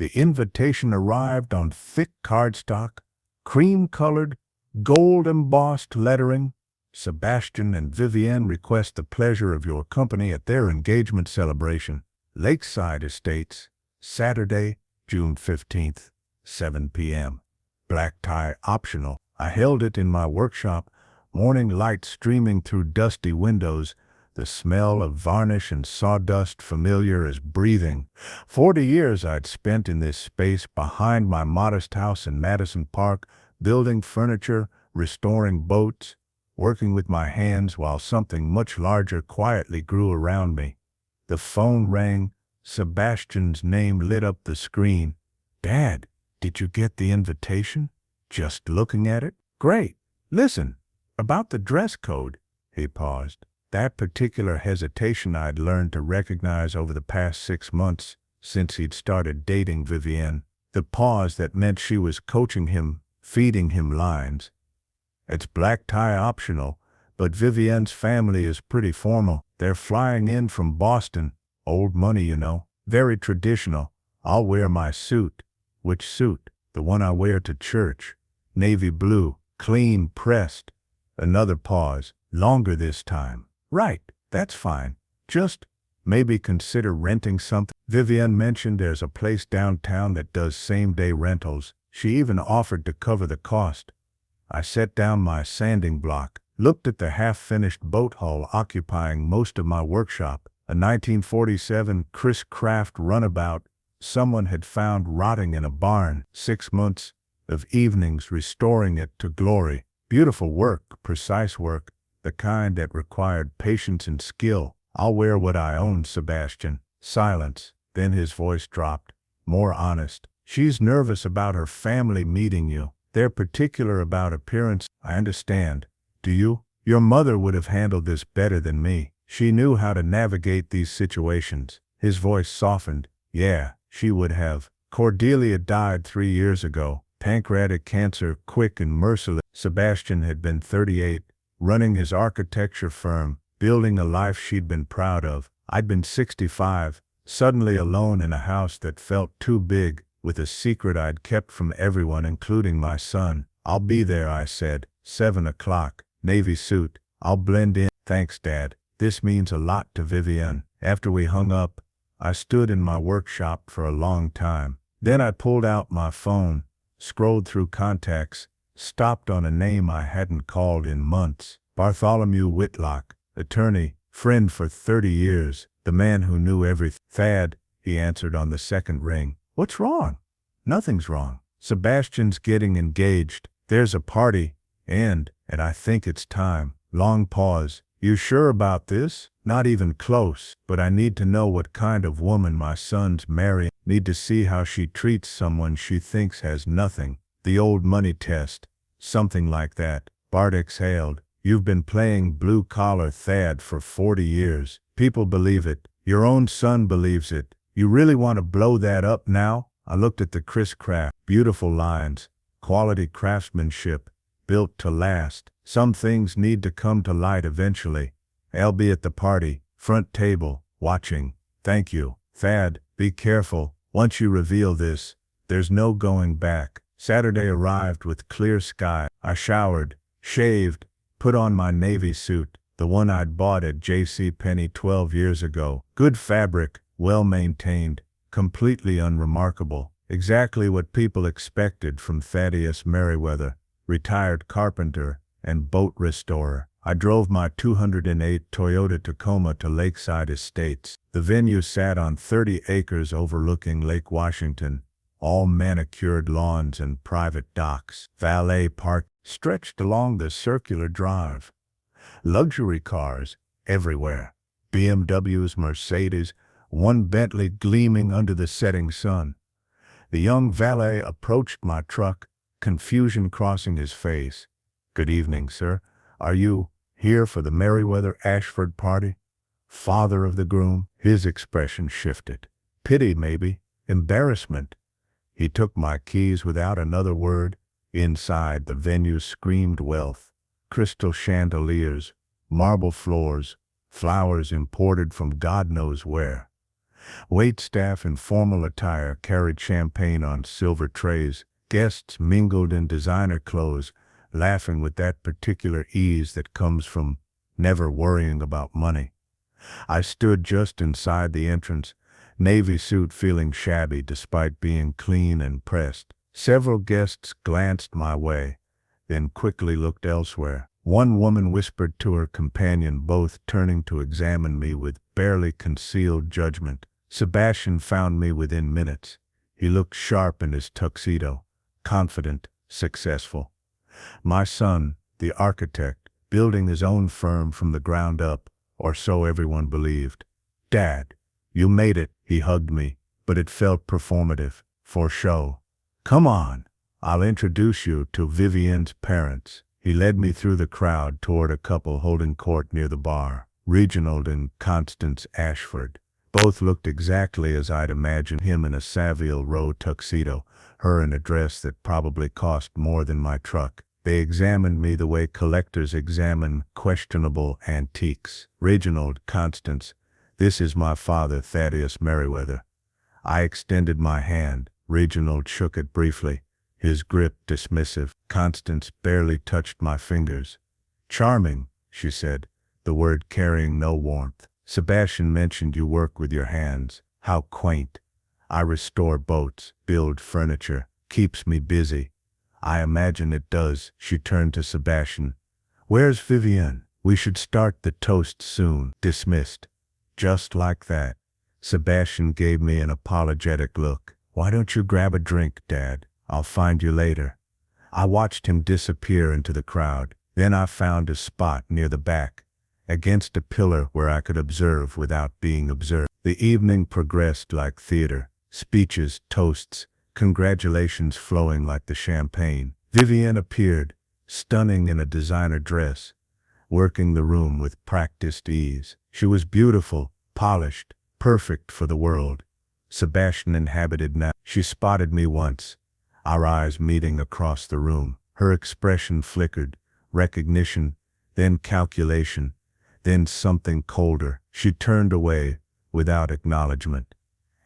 The invitation arrived on thick cardstock, cream-colored, gold-embossed lettering. Sebastian and Vivienne request the pleasure of your company at their engagement celebration. Lakeside Estates, Saturday, June 15th, 7 p.m. Black tie optional. I held it in my workshop, morning light streaming through dusty windows, the smell of varnish and sawdust familiar as breathing. 40 years I'd spent in this space behind my modest house in Madison Park, building furniture, restoring boats, working with my hands while something much larger quietly grew around me. The phone rang. Sebastian's name lit up the screen. "Dad, did you get the invitation?" "Just looking at it." "Great. Listen, about the dress code." He paused. That particular hesitation I'd learned to recognize over the past 6 months since he'd started dating Vivienne. The pause that meant she was coaching him, feeding him lines. "It's black tie optional, but Vivienne's family is pretty formal. They're flying in from Boston. Old money, you know. Very traditional. I'll wear my suit." "Which suit?" "The one I wear to church. Navy blue, clean pressed." Another pause, longer this time. "Right, that's fine. Just maybe consider renting something." Vivienne mentioned there's a place downtown that does same-day rentals. She even offered to cover the cost. I set down my sanding block, looked at the half-finished boat hull occupying most of my workshop, a 1947 Chris Craft runabout someone had found rotting in a barn. 6 months of evenings restoring it to glory. Beautiful work, precise work, the kind that required patience and skill. "I'll wear what I own, Sebastian." Silence. Then his voice dropped, more honest. "She's nervous about her family meeting you. They're particular about appearance." "I understand. Do you?" "Your mother would have handled this better than me. She knew how to navigate these situations." His voice softened. "Yeah, she would have. Cordelia died 3 years ago. Pancreatic cancer, quick and merciless." Sebastian had been 38, running his architecture firm, building a life she'd been proud of. I'd been 65, suddenly alone in a house that felt too big, with a secret I'd kept from everyone, including my son. "I'll be there," I said. 7 o'clock, navy suit. "I'll blend in." "Thanks, Dad. This means a lot to Vivienne." After we hung up, I stood in my workshop for a long time. Then I pulled out my phone, scrolled through contacts, stopped on a name I hadn't called in months. Bartholomew Whitlock, attorney, friend for 30 years, the man who knew everything. "Thad," he answered on the second ring. "What's wrong?" "Nothing's wrong. Sebastian's getting engaged. There's a party, and I think it's time." Long pause. "You sure about this?" "Not even close, but I need to know what kind of woman my son's marrying. Need to see how she treats someone she thinks has nothing. The old money test. Something like that." Bart exhaled. "You've been playing blue-collar, Thad, for 40 years. People believe it. Your own son believes it. You really want to blow that up now?" I looked at the Chris Craft. Beautiful lines. Quality craftsmanship. Built to last. Some things need to come to light eventually. "I'll be at the party. Front table. Watching." "Thank you. Thad, be careful. Once you reveal this, there's no going back." Saturday arrived with clear sky. I showered, shaved, put on my navy suit, the one I'd bought at JCPenney 12 years ago. Good fabric, well maintained, completely unremarkable. Exactly what people expected from Thaddeus Merriweather, retired carpenter and boat restorer. I drove my 2008 Toyota Tacoma to Lakeside Estates. The venue sat on 30 acres overlooking Lake Washington, all manicured lawns and private docks. Valet park stretched along the circular drive. Luxury cars everywhere. BMWs, Mercedes, one Bentley gleaming under the setting sun. The young valet approached my truck, confusion crossing his face. "Good evening, sir. Are you here for the Merriweather Ashford party?" "Father of the groom?" His expression shifted. Pity, maybe. Embarrassment. He took my keys without another word. Inside, the venue screamed wealth. Crystal chandeliers, marble floors, flowers imported from God knows where. Waitstaff in formal attire carried champagne on silver trays. Guests mingled in designer clothes, laughing with that particular ease that comes from never worrying about money. I stood just inside the entrance, navy suit feeling shabby despite being clean and pressed. Several guests glanced my way, then quickly looked elsewhere. One woman whispered to her companion, both turning to examine me with barely concealed judgment. Sebastian found me within minutes. He looked sharp in his tuxedo, confident, successful. My son, the architect, building his own firm from the ground up, or so everyone believed. "Dad, you made it," he hugged me, but it felt performative, for show. "Come on, I'll introduce you to Vivienne's parents." He led me through the crowd toward a couple holding court near the bar, Reginald and Constance Ashford. Both looked exactly as I'd imagined, him in a Savile Row tuxedo, her in a dress that probably cost more than my truck. They examined me the way collectors examine questionable antiques. "Reginald, Constance, this is my father, Thaddeus Merriweather." I extended my hand. Reginald shook it briefly, his grip dismissive. Constance barely touched my fingers. "Charming," she said, the word carrying no warmth. "Sebastian mentioned you work with your hands. How quaint. I restore boats, build furniture, keeps me busy." "I imagine it does." She turned to Sebastian. "Where's Vivienne? We should start the toast soon." Dismissed. Just like that. Sebastian gave me an apologetic look. "Why don't you grab a drink, Dad? I'll find you later." I watched him disappear into the crowd. Then I found a spot near the back, against a pillar where I could observe without being observed. The evening progressed like theater. Speeches, toasts, congratulations flowing like the champagne. Vivienne appeared, stunning in a designer dress, working the room with practiced ease. She was beautiful, polished, perfect for the world. Sebastian inhabited now. She spotted me once, our eyes meeting across the room. Her expression flickered, recognition, then calculation, then something colder. She turned away, without acknowledgement.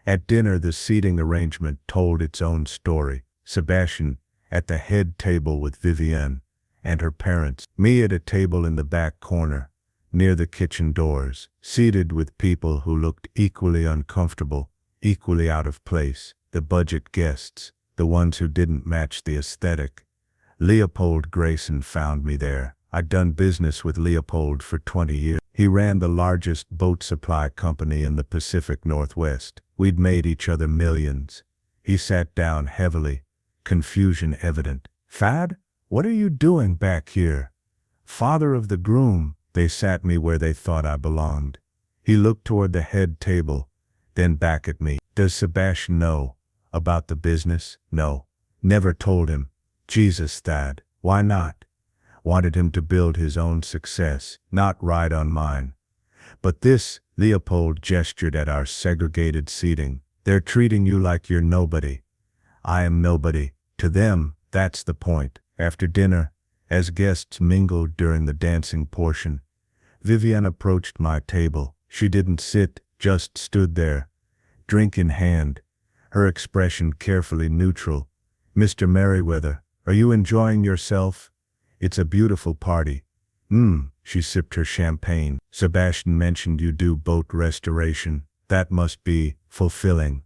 At dinner, the seating arrangement told its own story. Sebastian at the head table with Vivienne and her parents. Me at a table in the back corner, near the kitchen doors, seated with people who looked equally uncomfortable, equally out of place. The budget guests, the ones who didn't match the aesthetic. Leopold Grayson found me there. I'd done business with Leopold for 20 years. He ran the largest boat supply company in the Pacific Northwest. We'd made each other millions. He sat down heavily, confusion evident. "Thad, what are you doing back here?" "Father of the groom." They sat me where they thought I belonged. He looked toward the head table, then back at me. "Does Sebastian know about the business?" "No. Never told him." "Jesus, Thad, why not?" "Wanted him to build his own success, not ride on mine." "But this," Leopold gestured at our segregated seating, "they're treating you like you're nobody." "I am nobody. To them, that's the point." After dinner, as guests mingled during the dancing portion, Vivienne approached my table. She didn't sit, just stood there, drink in hand, her expression carefully neutral. "Mr. Merriweather, are you enjoying yourself? It's a beautiful party." She sipped her champagne. "Sebastian mentioned you do boat restoration. That must be fulfilling."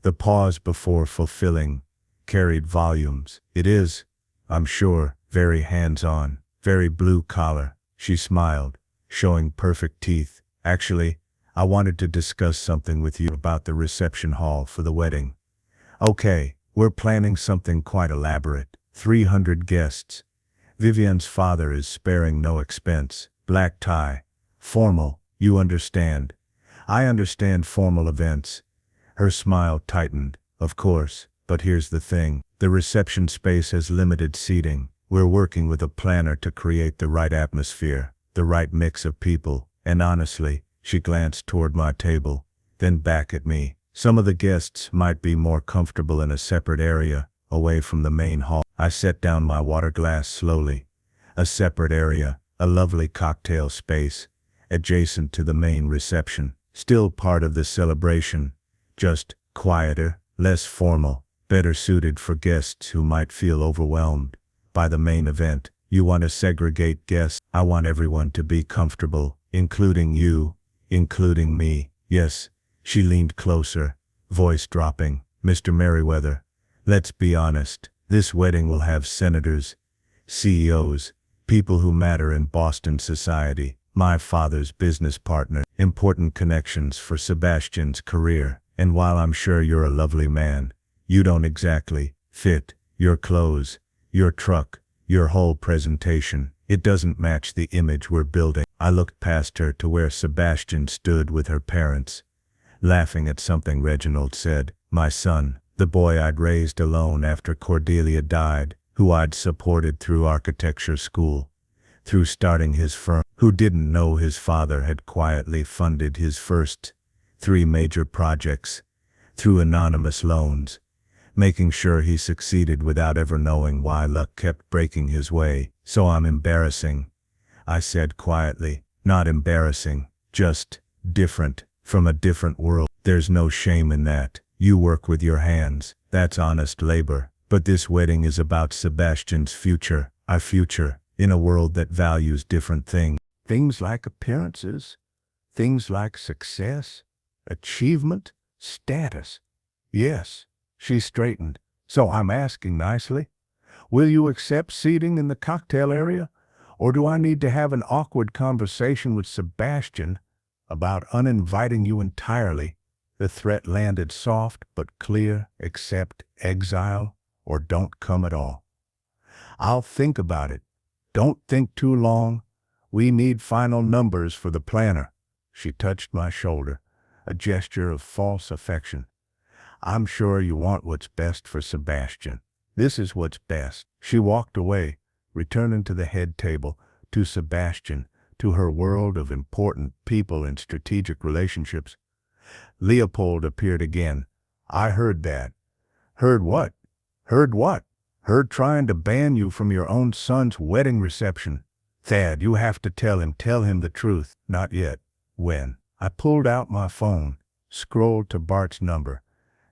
The pause before fulfilling carried volumes. "It is, I'm sure, very hands-on, very blue-collar." She smiled, showing perfect teeth. "Actually, I wanted to discuss something with you about the reception hall for the wedding." "Okay, we're planning something quite elaborate. 300 guests. Vivienne's father is sparing no expense. Black tie. Formal, you understand." "I understand formal events." Her smile tightened. "Of course, but here's the thing. The reception space has limited seating. We're working with a planner to create the right atmosphere, the right mix of people, and honestly," she glanced toward my table, then back at me, "some of the guests might be more comfortable in a separate area, away from the main hall." I set down my water glass slowly. A separate area, a lovely cocktail space, adjacent to the main reception, still part of the celebration, just quieter, less formal, better suited for guests who might feel overwhelmed by the main event. You want to segregate guests. I want everyone to be comfortable, including you, including me. Yes, she leaned closer, voice dropping. Mr. Merriweather, let's be honest. This wedding will have senators, CEOs, people who matter in Boston society, my father's business partner, important connections for Sebastian's career. And while I'm sure you're a lovely man, you don't exactly fit. Your clothes, your truck, your whole presentation, it doesn't match the image we're building. I looked past her to where Sebastian stood with her parents, laughing at something Reginald said. My son, the boy I'd raised alone after Cordelia died, who I'd supported through architecture school, through starting his firm, who didn't know his father had quietly funded his first 3 major projects, through anonymous loans, making sure he succeeded without ever knowing why luck kept breaking his way. So I'm embarrassing, I said quietly. Not embarrassing, just different, from a different world. There's no shame in that. You work with your hands, that's honest labor. But this wedding is about Sebastian's future, our future, in a world that values different things. Things like appearances, things like success, achievement, status. Yes, she straightened. So I'm asking nicely, will you accept seating in the cocktail area? Or do I need to have an awkward conversation with Sebastian about uninviting you entirely? The threat landed soft but clear. Accept exile or don't come at all. I'll think about it. Don't think too long. We need final numbers for the planner. She touched my shoulder, a gesture of false affection. I'm sure you want what's best for Sebastian. This is what's best. She walked away, returning to the head table, to Sebastian, to her world of important people and strategic relationships. Leopold appeared again. I heard that. Heard what? Heard what? Heard trying to ban you from your own son's wedding reception. Thad, you have to tell him the truth. Not yet. When? I pulled out my phone, scrolled to Bart's number.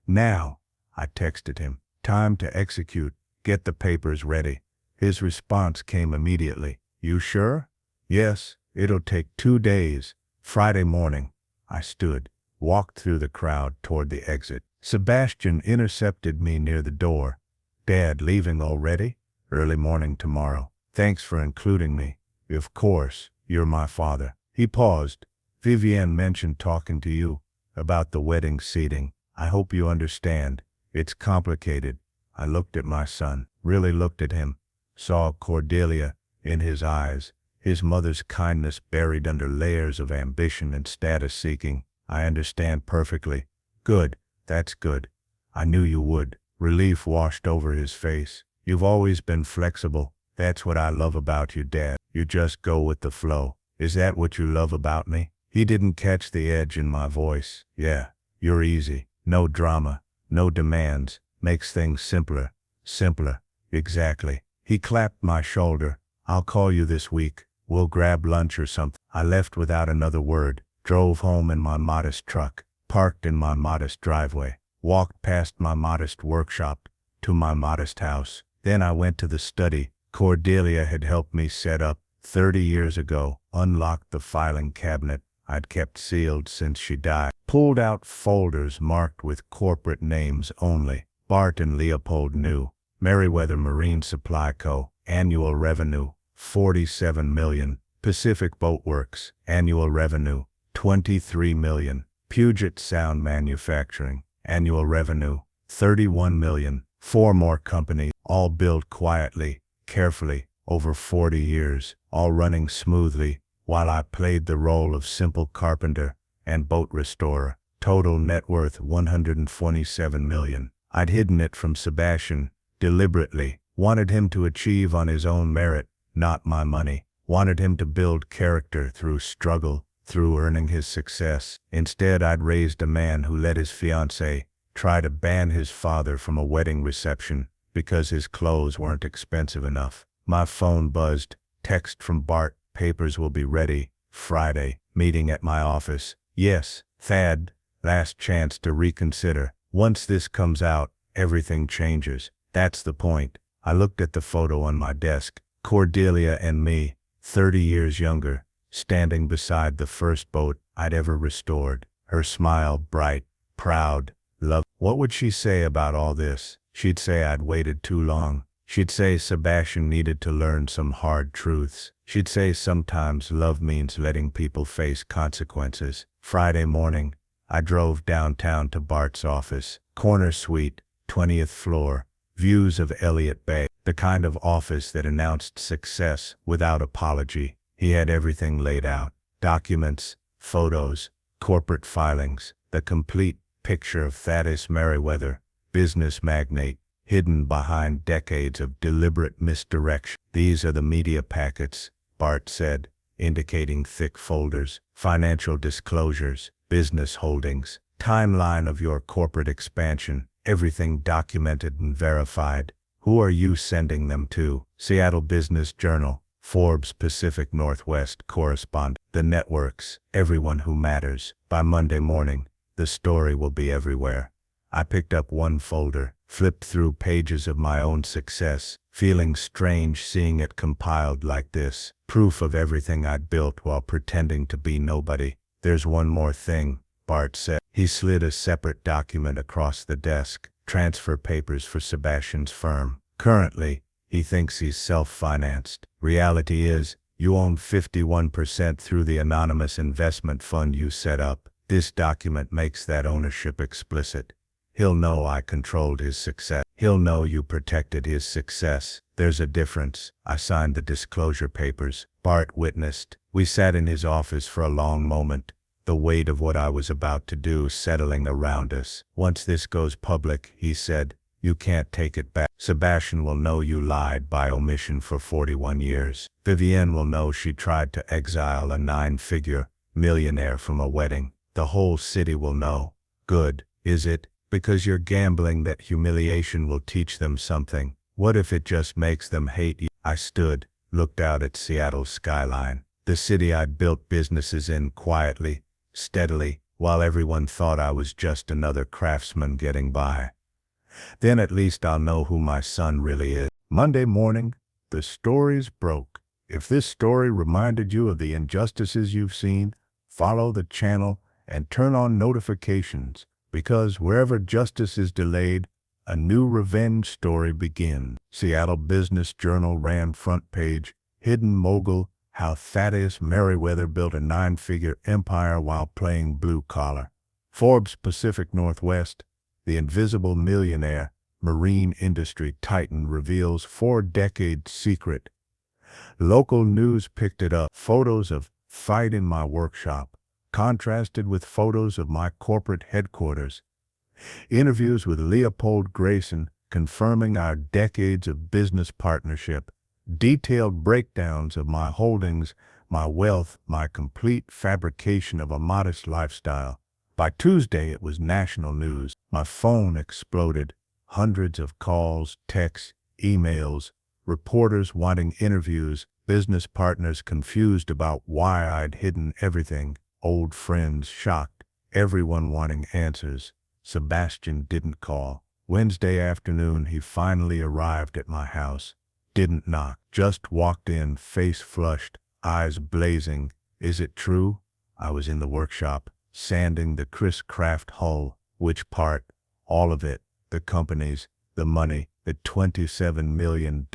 Now, I texted him. Time to execute. Get the papers ready. His response came immediately. You sure? Yes, it'll take 2 days. Friday morning. I stood, walked through the crowd toward the exit. Sebastian intercepted me near the door. Dad, leaving already? Early morning tomorrow. Thanks for including me. Of course, you're my father. He paused. Vivienne mentioned talking to you about the wedding seating. I hope you understand. It's complicated. I looked at my son, really looked at him, saw Cordelia in his eyes, his mother's kindness buried under layers of ambition and status-seeking. I understand perfectly. Good, that's good. I knew you would. Relief washed over his face. You've always been flexible. That's what I love about you, Dad. You just go with the flow. Is that what you love about me? He didn't catch the edge in my voice. Yeah, you're easy. No drama, no demands. Makes things simpler. Simpler. Exactly. He clapped my shoulder. I'll call you this week. We'll grab lunch or something. I left without another word, drove home in my modest truck, parked in my modest driveway, walked past my modest workshop to my modest house. Then I went to the study Cordelia had helped me set up 30 years ago, unlocked the filing cabinet I'd kept sealed since she died, pulled out folders marked with corporate names only. Bart and Leopold knew. Merriweather Marine Supply Co., annual revenue, $47 million. Pacific Boat Works, annual revenue, $23 million. Puget Sound Manufacturing, annual revenue, $31 million. 4 more companies, all built quietly, carefully, over 40 years, all running smoothly, while I played the role of simple carpenter and boat restorer. Total net worth $127 million. I'd hidden it from Sebastian, deliberately, wanted him to achieve on his own merit, not my money, wanted him to build character through struggle, through earning his success. Instead, I'd raised a man who let his fiancée try to ban his father from a wedding reception because his clothes weren't expensive enough. My phone buzzed. Text from Bart. Papers will be ready Friday. Meeting at my office. Yes, Thad. Last chance to reconsider. Once this comes out, everything changes. That's the point. I looked at the photo on my desk. Cordelia and me, 30 years younger, standing beside the first boat I'd ever restored. Her smile bright, proud, love. What would she say about all this? She'd say I'd waited too long. She'd say Sebastian needed to learn some hard truths. She'd say sometimes love means letting people face consequences. Friday morning, I drove downtown to Bart's office. Corner suite, 20th floor, views of Elliott Bay. The kind of office that announced success without apology. He had everything laid out. Documents, photos, corporate filings, the complete picture of Thaddeus Merriweather, business magnate, hidden behind decades of deliberate misdirection. These are the media packets, Bart said, indicating thick folders, financial disclosures, business holdings, timeline of your corporate expansion, everything documented and verified. Who are you sending them to? Seattle Business Journal, Forbes Pacific Northwest correspondent, the networks, everyone who matters. By Monday morning, the story will be everywhere. I picked up one folder, flipped through pages of my own success, feeling strange seeing it compiled like this. Proof of everything I'd built while pretending to be nobody. There's one more thing, Bart said. He slid a separate document across the desk. Transfer papers for Sebastian's firm. Currently, he thinks he's self-financed. Reality is, you own 51% through the anonymous investment fund you set up. This document makes that ownership explicit. He'll know I controlled his success. He'll know you protected his success. There's a difference. I signed the disclosure papers. Bart witnessed. We sat in his office for a long moment, the weight of what I was about to do settling around us. Once this goes public, he said, you can't take it back. Sebastian will know you lied by omission for 41 years. Vivienne will know she tried to exile a 9-figure millionaire from a wedding. The whole city will know. Good, is it? Because you're gambling that humiliation will teach them something. What if it just makes them hate you? I stood, looked out at Seattle's skyline, the city I'd built businesses in quietly, steadily, while everyone thought I was just another craftsman getting by. Then at least I'll know who my son really is. Monday morning, the stories broke. If this story reminded you of the injustices you've seen, follow the channel and turn on notifications, because wherever justice is delayed, a new revenge story begins. Seattle Business Journal ran front page, hidden mogul, how Thaddeus Merriweather built a 9-figure empire while playing blue collar. Forbes Pacific Northwest, the invisible millionaire, marine industry titan reveals 4-decade secret. Local news picked it up. Photos of fight in my workshop, contrasted with photos of my corporate headquarters. Interviews with Leopold Grayson confirming our decades of business partnership. Detailed breakdowns of my holdings, my wealth, my complete fabrication of a modest lifestyle. By Tuesday, it was national news. My phone exploded. Hundreds of calls, texts, emails, reporters wanting interviews, business partners confused about why I'd hidden everything, old friends shocked, everyone wanting answers. Sebastian didn't call. Wednesday afternoon, he finally arrived at my house. Didn't knock, just walked in, face flushed, eyes blazing. Is it true? I was in the workshop, sanding the Chris Craft hull. Which part? All of it. The companies, the money, the $27 million.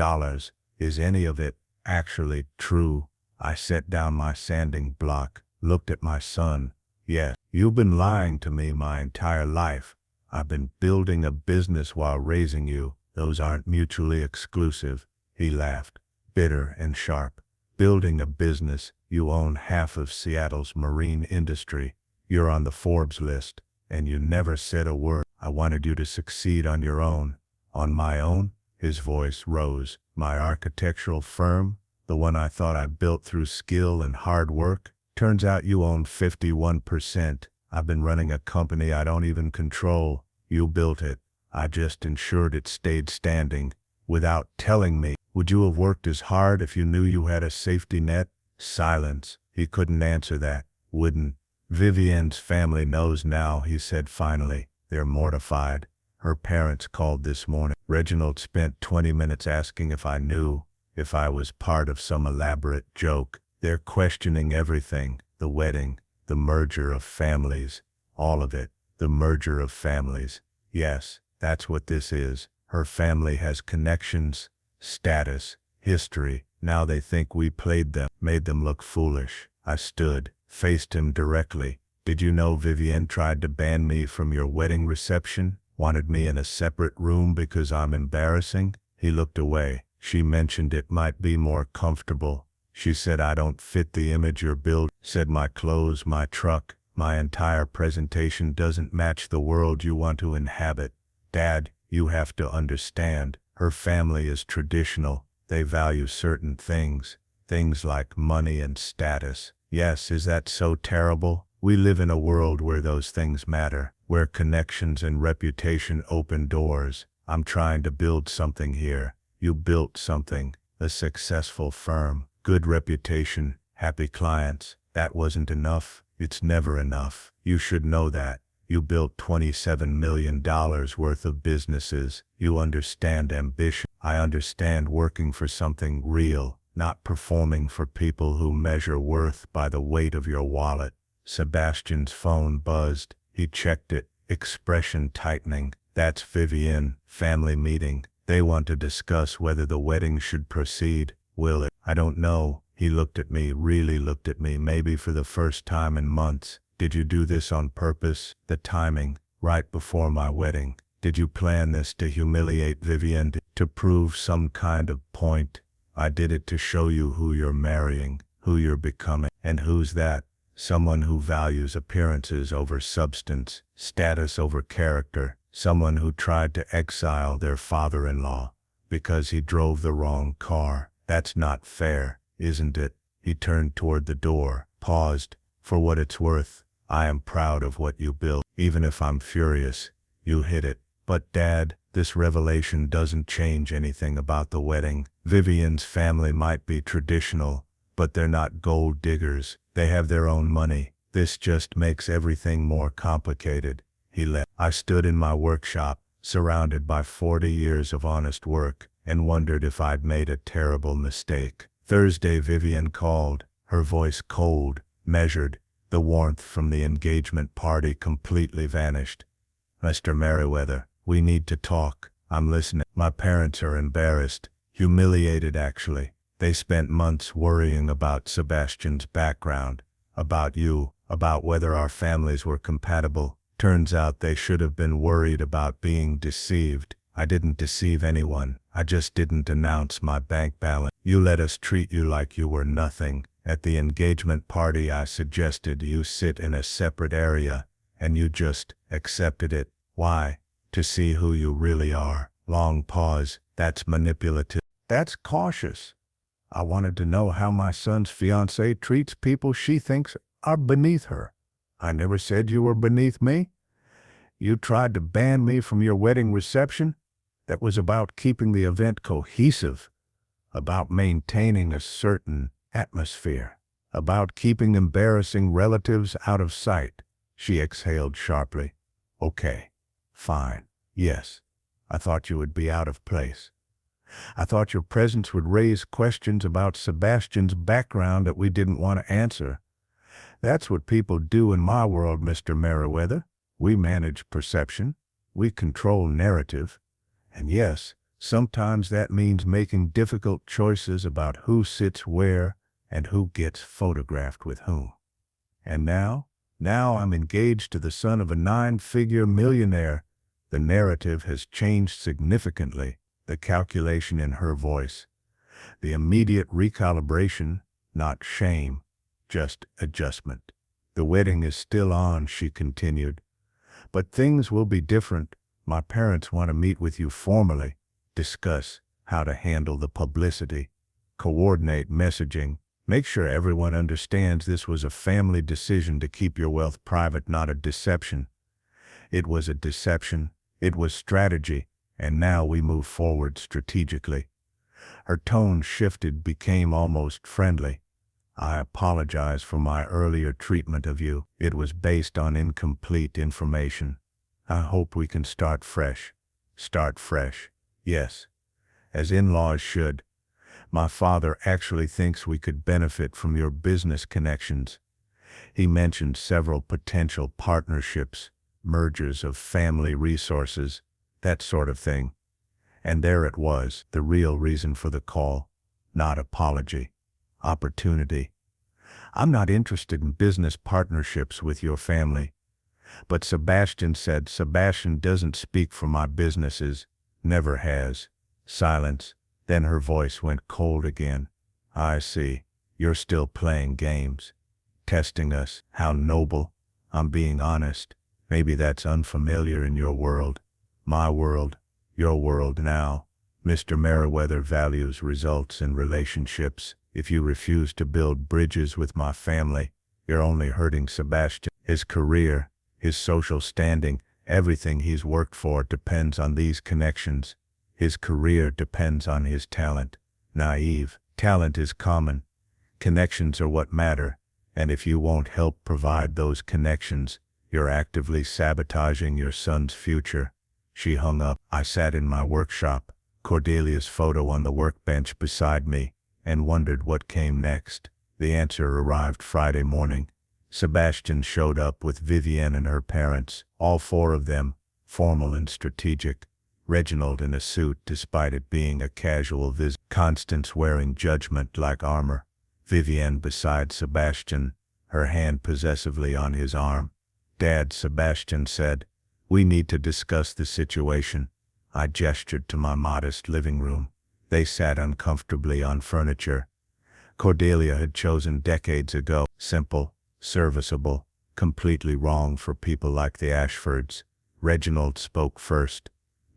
Is any of it actually true? I set down my sanding block, looked at my son. Yes, you've been lying to me my entire life. I've been building a business while raising you. Those aren't mutually exclusive. He laughed, bitter and sharp. Building a business, you own half of Seattle's marine industry. You're on the Forbes list, and you never said a word. I wanted you to succeed on your own. On my own? His voice rose. My architectural firm, the one I thought I built through skill and hard work? Turns out you own 51%. I've been running a company I don't even control. You built it. I just ensured it stayed standing. Without telling me. Would you have worked as hard if you knew you had a safety net? Silence. He couldn't answer that. Wouldn't. Vivienne's family knows now, he said finally. They're mortified. Her parents called this morning. Reginald spent 20 minutes asking if I knew, if I was part of some elaborate joke. They're questioning everything, the wedding, the merger of families, all of it, the merger of families. Yes, that's what this is. Her family has connections, status, history. Now they think we played them, made them look foolish. I stood, faced him directly. Did you know Vivienne tried to ban me from your wedding reception? Wanted me in a separate room because I'm embarrassing? He looked away. She mentioned it might be more comfortable. She said I don't fit the image you're building. Said my clothes, my truck, my entire presentation doesn't match the world you want to inhabit. Dad, you have to understand. Her family is traditional. They value certain things. Things like money and status. Yes, is that so terrible? We live in a world where those things matter, where connections and reputation open doors. I'm trying to build something here. You built something, a successful firm, good reputation, happy clients. That wasn't enough. It's never enough. You should know that. You built $27 million worth of businesses. You understand ambition. I understand working for something real, not performing for people who measure worth by the weight of your wallet. Sebastian's phone buzzed. He checked it, expression tightening. That's Vivienne, family meeting. They want to discuss whether the wedding should proceed. Will it? I don't know. He looked at me, really looked at me, maybe for the first time in months. Did you do this on purpose? The timing, right before my wedding. Did you plan this to humiliate Vivienne, to prove some kind of point? I did it to show you who you're marrying, who you're becoming. And who's that? Someone who values appearances over substance, status over character. Someone who tried to exile their father-in-law because he drove the wrong car. That's not fair, isn't it? He turned toward the door, paused. For what it's worth, I am proud of what you built. Even if I'm furious, you hit it. But Dad, this revelation doesn't change anything about the wedding. Vivienne's family might be traditional, but they're not gold diggers. They have their own money. This just makes everything more complicated. He left. I stood in my workshop, surrounded by 40 years of honest work, and wondered if I'd made a terrible mistake. Thursday, Vivienne called, her voice cold, measured. The warmth from the engagement party completely vanished. Mr. Merriweather, we need to talk. I'm listening. My parents are embarrassed, humiliated actually. They spent months worrying about Sebastian's background, about you, about whether our families were compatible. Turns out they should have been worried about being deceived. I didn't deceive anyone. I just didn't announce my bank balance. You let us treat you like you were nothing. At the engagement party I suggested you sit in a separate area, and you just accepted it. Why? To see who you really are. Long pause. That's manipulative. That's cautious. I wanted to know how my son's fiancée treats people she thinks are beneath her. I never said you were beneath me. You tried to ban me from your wedding reception. That was about keeping the event cohesive, about maintaining a certain atmosphere, about keeping embarrassing relatives out of sight. She exhaled sharply. Okay, fine, yes. I thought you would be out of place. I thought your presence would raise questions about Sebastian's background that we didn't want to answer. That's what people do in my world, Mr. Merriweather. We manage perception. We control narrative. And yes, sometimes that means making difficult choices about who sits where and who gets photographed with whom. And now I'm engaged to the son of a 9-figure millionaire. The narrative has changed significantly. The calculation in her voice. The immediate recalibration, not shame, just adjustment. The wedding is still on, she continued. But things will be different. My parents want to meet with you formally, discuss how to handle the publicity, coordinate messaging, make sure everyone understands this was a family decision to keep your wealth private, not a deception. It was a deception. It was strategy. And now we move forward strategically. Her tone shifted, became almost friendly. I apologize for my earlier treatment of you. It was based on incomplete information. I hope we can start fresh. Start fresh. Yes, as in-laws should. My father actually thinks we could benefit from your business connections. He mentioned several potential partnerships, mergers of family resources, that sort of thing. And there it was, the real reason for the call. Not apology. Opportunity. I'm not interested in business partnerships with your family. But Sebastian said Sebastian doesn't speak for my businesses. Never has. Silence. Then her voice went cold again. I see. You're still playing games. Testing us. How noble. I'm being honest. Maybe that's unfamiliar in your world. My world. Your world now. Mr. Merriweather values results in relationships. If you refuse to build bridges with my family, you're only hurting Sebastian. His career, his social standing, everything he's worked for depends on these connections. His career depends on his talent. Naive. Talent is common. Connections are what matter. And if you won't help provide those connections, you're actively sabotaging your son's future. She hung up. I sat in my workshop, Cordelia's photo on the workbench beside me, and wondered what came next. The answer arrived Friday morning. Sebastian showed up with Vivienne and her parents, all four of them, formal and strategic. Reginald in a suit despite it being a casual visit. Constance wearing judgment like armor. Vivienne beside Sebastian, her hand possessively on his arm. Dad, Sebastian said, we need to discuss the situation. I gestured to my modest living room. They sat uncomfortably on furniture. Cordelia had chosen decades ago. Simple, serviceable, completely wrong for people like the Ashfords. Reginald spoke first.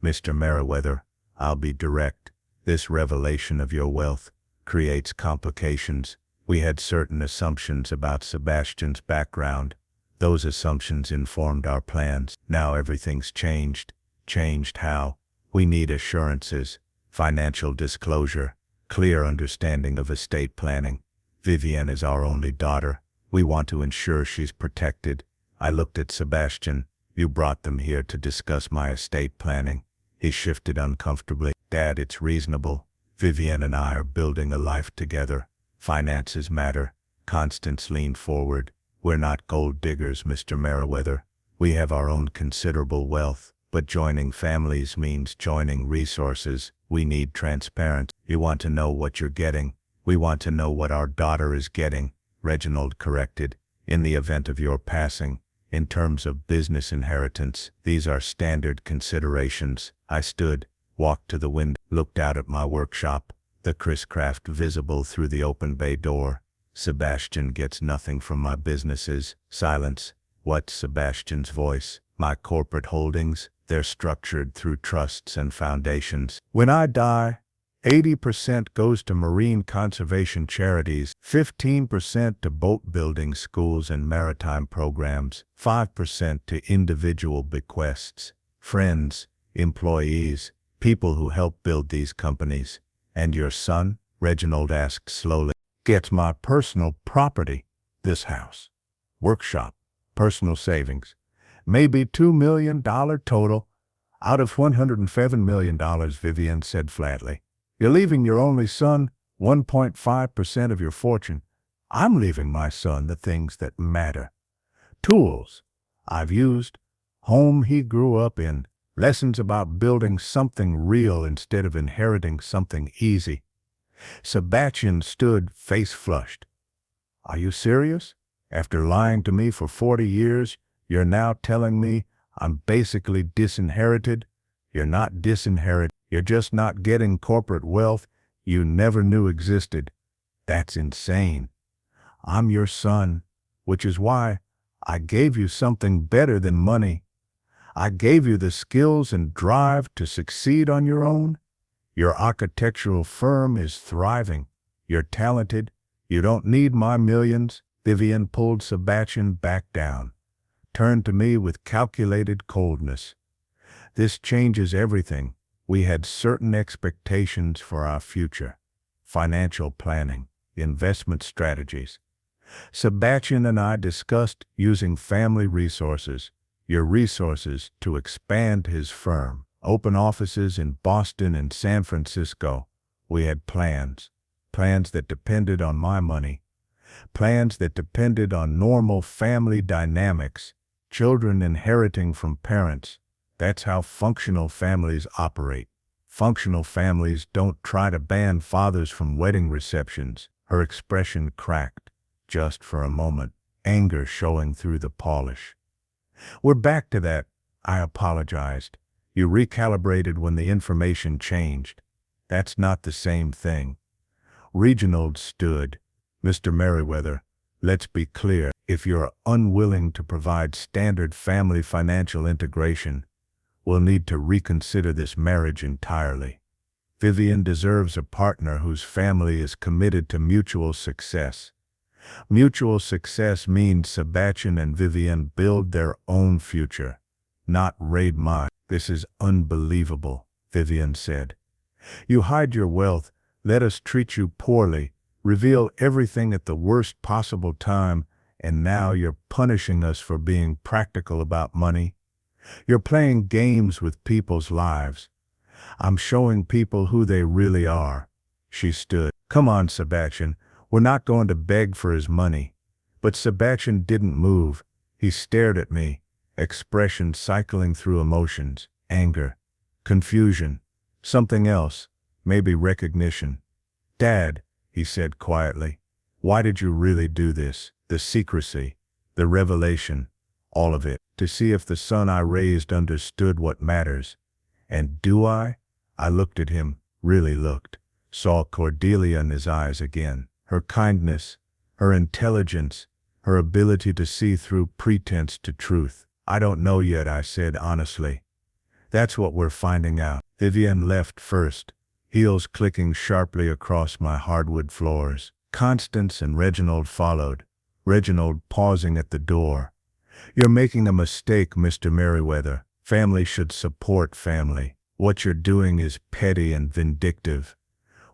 Mr. Merriweather, I'll be direct. This revelation of your wealth creates complications. We had certain assumptions about Sebastian's background. Those assumptions informed our plans. Now everything's changed. Changed how? We need assurances, financial disclosure, clear understanding of estate planning. Vivienne is our only daughter. We want to ensure she's protected. I looked at Sebastian. You brought them here to discuss my estate planning. He shifted uncomfortably. Dad, it's reasonable. Vivienne and I are building a life together. Finances matter. Constance leaned forward. We're not gold diggers, Mr. Merriweather. We have our own considerable wealth, but joining families means joining resources. We need transparency. You want to know what you're getting. We want to know what our daughter is getting, Reginald corrected. In the event of your passing, in terms of business inheritance, these are standard considerations. I stood, walked to the window, looked out at my workshop, the Chris-craft visible through the open bay door. Sebastian gets nothing from my businesses. Silence. What's Sebastian's voice? My corporate holdings, they're structured through trusts and foundations. When I die, 80% goes to marine conservation charities, 15% to boat building schools and maritime programs, 5% to individual bequests, friends, employees, people who help build these companies. And your son? Reginald asked slowly. Gets my personal property, this house, workshop, personal savings, maybe $2 million total out of $107 million, Vivienne said flatly. You're leaving your only son 1.5% of your fortune. I'm leaving my son the things that matter. Tools I've used, home he grew up in, lessons about building something real instead of inheriting something easy. Sebastian stood, face flushed. Are you serious? After lying to me for 40 years, you're now telling me I'm basically disinherited? You're not disinherited. You're just not getting corporate wealth you never knew existed. That's insane. I'm your son, which is why I gave you something better than money. I gave you the skills and drive to succeed on your own. Your architectural firm is thriving. You're talented. You don't need my millions. Vivienne pulled Sebastian back down, turned to me with calculated coldness. This changes everything. We had certain expectations for our future. Financial planning. investment strategies. Sebastian and I discussed using family resources, your resources, to expand his firm. Open offices in Boston and San Francisco. We had plans that depended on my money, plans that depended on normal family dynamics, children inheriting from parents. That's how functional families operate. Functional families don't try to ban fathers from wedding receptions. Her expression cracked, just for a moment, anger showing through the polish. We're back to that, I apologized. You recalibrated when the information changed. That's not the same thing. Reginald stood. Mr. Merriweather, let's be clear. If you're unwilling to provide standard family financial integration, we'll need to reconsider this marriage entirely. Vivian deserves a partner whose family is committed to mutual success. Mutual success means Sebastian and Vivian build their own future, not raid mine. This is unbelievable, Vivian said. You hide your wealth, let us treat you poorly, reveal everything at the worst possible time, and now you're punishing us for being practical about money. You're playing games with people's lives. I'm showing people who they really are. She stood. Come on, Sebastian, we're not going to beg for his money. But Sebastian didn't move. He stared at me, expression cycling through emotions, anger, confusion, something else, maybe recognition. Dad, he said quietly, why did you really do this? The secrecy, the revelation, all of it, to see if the son I raised understood what matters. And do I? I looked at him, really looked, saw Cordelia in his eyes again, her kindness, her intelligence, her ability to see through pretense to truth. I don't know yet, I said honestly. That's what we're finding out. Vivian left first, heels clicking sharply across my hardwood floors. Constance and Reginald followed, Reginald pausing at the door. You're making a mistake, Mr. Merriweather. Family should support family. What you're doing is petty and vindictive.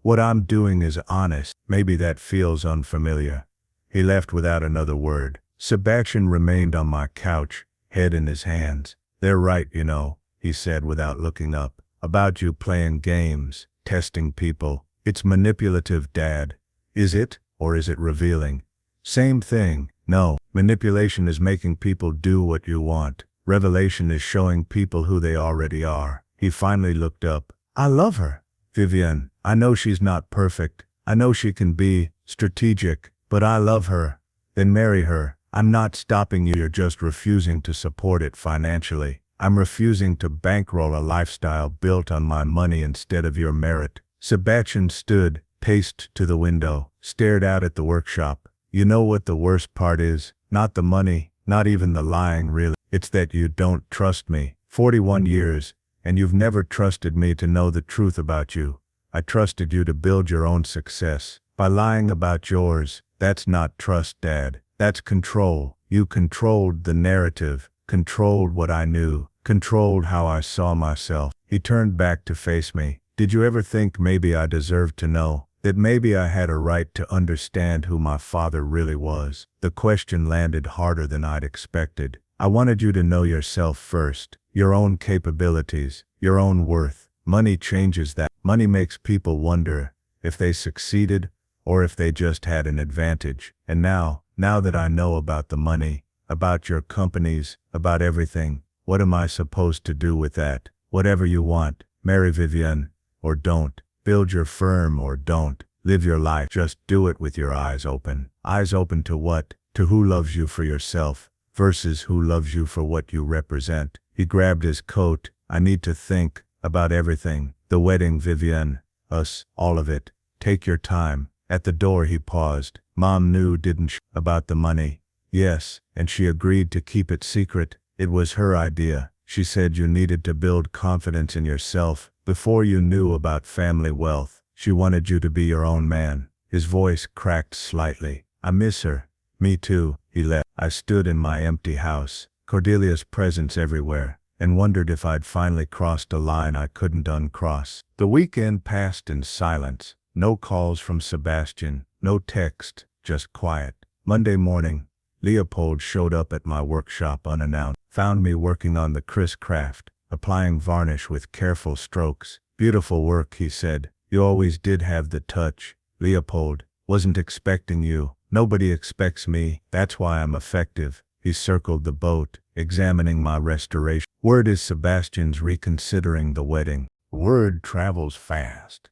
What I'm doing is honest. Maybe that feels unfamiliar. He left without another word. Sebastian remained on my couch, head in his hands. They're right, you know, he said without looking up. About you playing games, testing people. It's manipulative, Dad. Is it, or is it revealing? Same thing. No, manipulation is making people do what you want. Revelation is showing people who they already are. He finally looked up. I love her. Vivian, I know she's not perfect. I know she can be strategic, but I love her. Then marry her. I'm not stopping you. You're just refusing to support it financially. I'm refusing to bankroll a lifestyle built on my money instead of your merit. Sebastian stood, paced to the window, stared out at the workshop. You know what the worst part is? Not the money, not even the lying really. It's that you don't trust me. 41 years, and you've never trusted me to know the truth about you. I trusted you to build your own success. By lying about yours, that's not trust, Dad. That's control. You controlled the narrative, controlled what I knew, controlled how I saw myself. He turned back to face me. Did you ever think maybe I deserved to know? That maybe I had a right to understand who my father really was? The question landed harder than I'd expected. I wanted you to know yourself first, your own capabilities, your own worth. Money changes that. Money makes people wonder if they succeeded or if they just had an advantage. And now that I know about the money, about your companies, about everything, what am I supposed to do with that? Whatever you want. Marry Vivian, or don't. Build your firm or don't. Live your life. Just do it with your eyes open. Eyes open to what? To who loves you for yourself versus who loves you for what you represent. He grabbed his coat. I need to think about everything. The wedding, Vivian, us, all of it. Take your time. At the door he paused. Mom knew, didn't she, about the money? Yes, and she agreed to keep it secret. It was her idea. She said you needed to build confidence in yourself before you knew about family wealth. She wanted you to be your own man. His voice cracked slightly. I miss her. Me too. He left. I stood in my empty house, Cordelia's presence everywhere, and wondered if I'd finally crossed a line I couldn't uncross. The weekend passed in silence. No calls from Sebastian, No text, just quiet. Monday morning, Leopold showed up at my workshop unannounced, found me working on the craft, applying varnish with careful strokes. Beautiful work, he said. You always did have the touch. Leopold, wasn't expecting you. Nobody expects me. That's why I'm effective. He circled the boat, examining my restoration. Word is Sebastian's reconsidering the wedding. Word travels fast.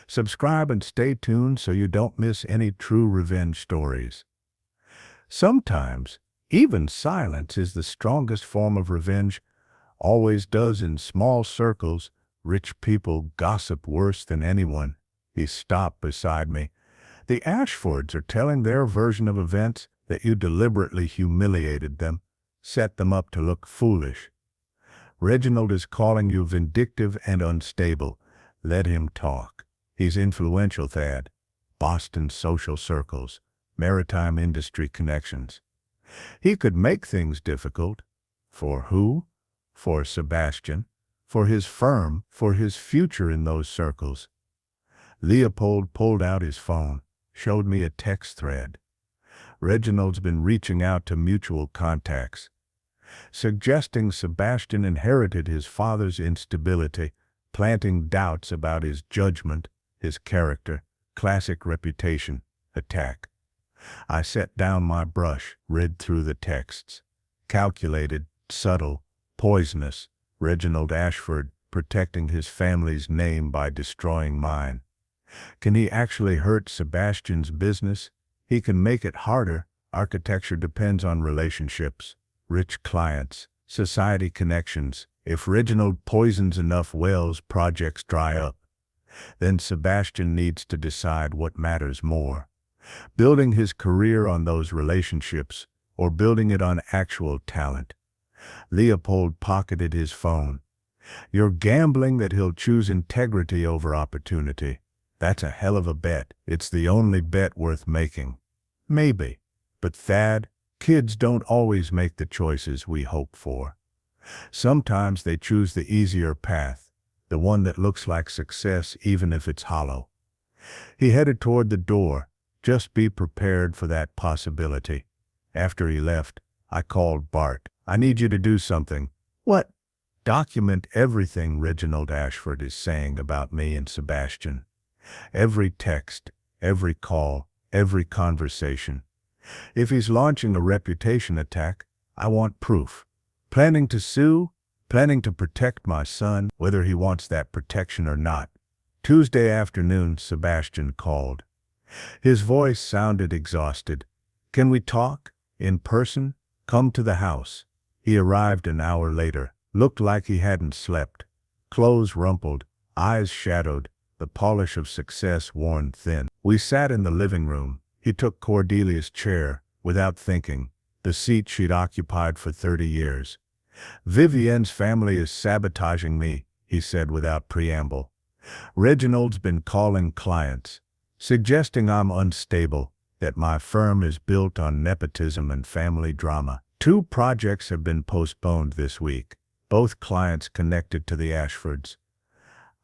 Subscribe and stay tuned so you don't miss any true revenge stories. Sometimes, even silence is the strongest form of revenge. Always does in small circles. Rich people gossip worse than anyone. He stopped beside me. The Ashfords are telling their version of events, that you deliberately humiliated them, set them up to look foolish. Reginald is calling you vindictive and unstable. Let him talk. He's influential, Thad. Boston social circles, maritime industry connections. He could make things difficult. For who? For Sebastian. For his firm, for his future in those circles. Leopold pulled out his phone, showed me a text thread. Reginald's been reaching out to mutual contacts, suggesting Sebastian inherited his father's instability, planting doubts about his judgment, his character, classic reputation, attack. I set down my brush, read through the texts. Calculated, subtle, poisonous. Reginald Ashford protecting his family's name by destroying mine. Can he actually hurt Sebastian's business? He can make it harder. Architecture depends on relationships, rich clients, society connections. If Reginald poisons enough wells, projects dry up. Then Sebastian needs to decide what matters more. Building his career on those relationships, or building it on actual talent. Leopold pocketed his phone. You're gambling that he'll choose integrity over opportunity. That's a hell of a bet. It's the only bet worth making. Maybe. But Thad, kids don't always make the choices we hope for. Sometimes they choose the easier path, the one that looks like success even if it's hollow. He headed toward the door. Just be prepared for that possibility. After he left, I called Bart. I need you to do something. What? Document everything Reginald Ashford is saying about me and Sebastian. Every text, every call, every conversation. If he's launching a reputation attack, I want proof. Planning to sue, planning to protect my son, whether he wants that protection or not. Tuesday afternoon, Sebastian called. His voice sounded exhausted. Can we talk? In person? Come to the house. He arrived an hour later, looked like he hadn't slept. Clothes rumpled, eyes shadowed, the polish of success worn thin. We sat in the living room. He took Cordelia's chair, without thinking, the seat she'd occupied for 30 years. Vivienne's family is sabotaging me, he said without preamble. Reginald's been calling clients, suggesting I'm unstable, that my firm is built on nepotism and family drama. 2 projects have been postponed this week, both clients connected to the Ashfords.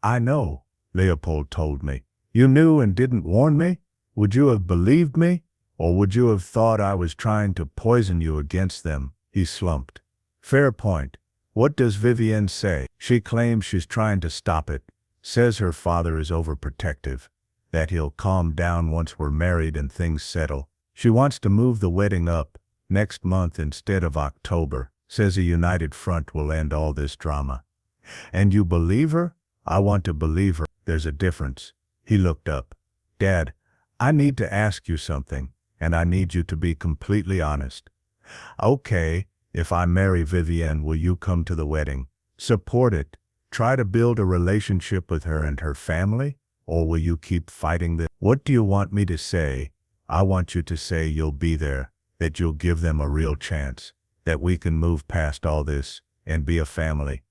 I know, Leopold told me. You knew and didn't warn me? Would you have believed me? Or would you have thought I was trying to poison you against them? He slumped. Fair point. What does Vivienne say? She claims she's trying to stop it. Says her father is overprotective. That he'll calm down once we're married and things settle. She wants to move the wedding up, next month instead of October. Says a united front will end all this drama. And you believe her? I want to believe her. There's a difference. He looked up. Dad, I need to ask you something, and I need you to be completely honest. Okay, if I marry Vivienne, will you come to the wedding? Support it? Try to build a relationship with her and her family? Or will you keep fighting this? What do you want me to say? I want you to say you'll be there, that you'll give them a real chance, that we can move past all this and be a family.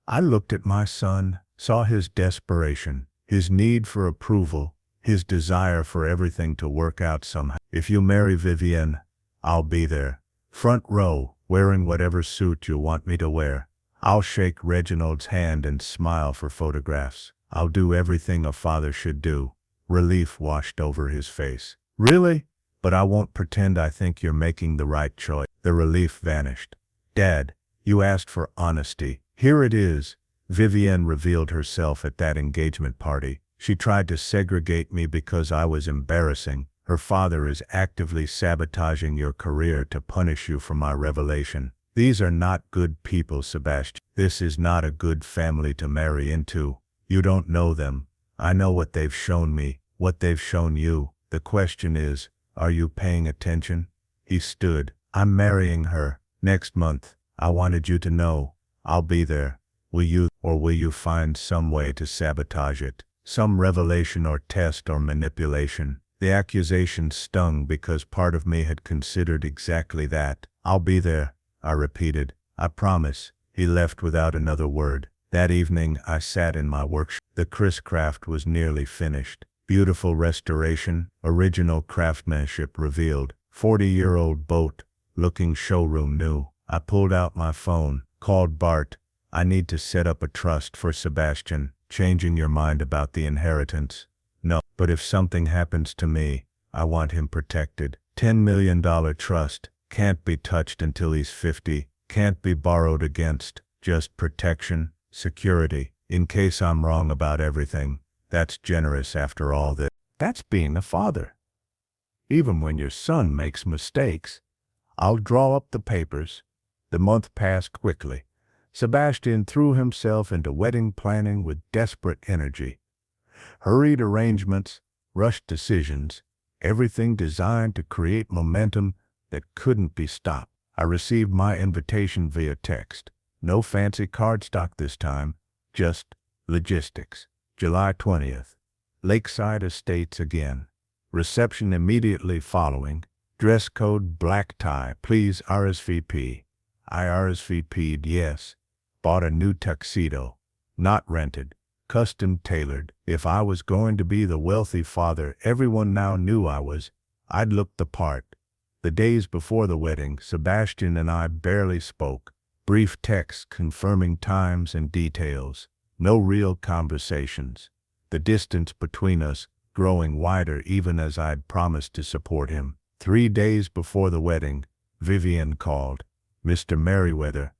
I looked at my son, saw his desperation, his need for approval, his desire for everything to work out somehow. If you marry Vivienne, I'll be there. Front row, wearing whatever suit you want me to wear. I'll shake Reginald's hand and smile for photographs. I'll do everything a father should do. Relief washed over his face. Really? But I won't pretend I think you're making the right choice. The relief vanished. Dad, you asked for honesty. Here it is. Vivienne revealed herself at that engagement party. She tried to segregate me because I was embarrassing. Her father is actively sabotaging your career to punish you for my revelation. These are not good people, Sebastian. This is not a good family to marry into. You don't know them. I know what they've shown me, what they've shown you. The question is, are you paying attention? He stood. I'm marrying her. Next month. I wanted you to know. I'll be there. Will you find some way to sabotage it? Some revelation or test or manipulation? The accusation stung because part of me had considered exactly that. I'll be there, I repeated. I promise. He left without another word. That evening I sat in my workshop. The Chris-craft was nearly finished. Beautiful restoration, original craftsmanship revealed. 40-year-old boat, looking showroom new. I pulled out my phone, called Bart. I need to set up a trust for Sebastian. Changing your mind about the inheritance? No, but if something happens to me, I want him protected. $10 million trust, can't be touched until he's 50, can't be borrowed against, just protection, security, in case I'm wrong about everything. That's generous after all this. That's being a father. Even when your son makes mistakes. I'll draw up the papers. The month passed quickly. Sebastian threw himself into wedding planning with desperate energy. Hurried arrangements, rushed decisions, everything designed to create momentum that couldn't be stopped. I received my invitation via text. No fancy cardstock this time, just logistics. July 20th. Lakeside Estates again. Reception immediately following. Dress code black tie, please RSVP. I RSVP'd yes. Bought a new tuxedo. Not rented. Custom tailored. If I was going to be the wealthy father everyone now knew I was, I'd look the part. The days before the wedding, Sebastian and I barely spoke. Brief texts confirming times and details. No real conversations. The distance between us growing wider even as I'd promised to support him. 3 days before the wedding, Vivienne called. Mr. Merriweather,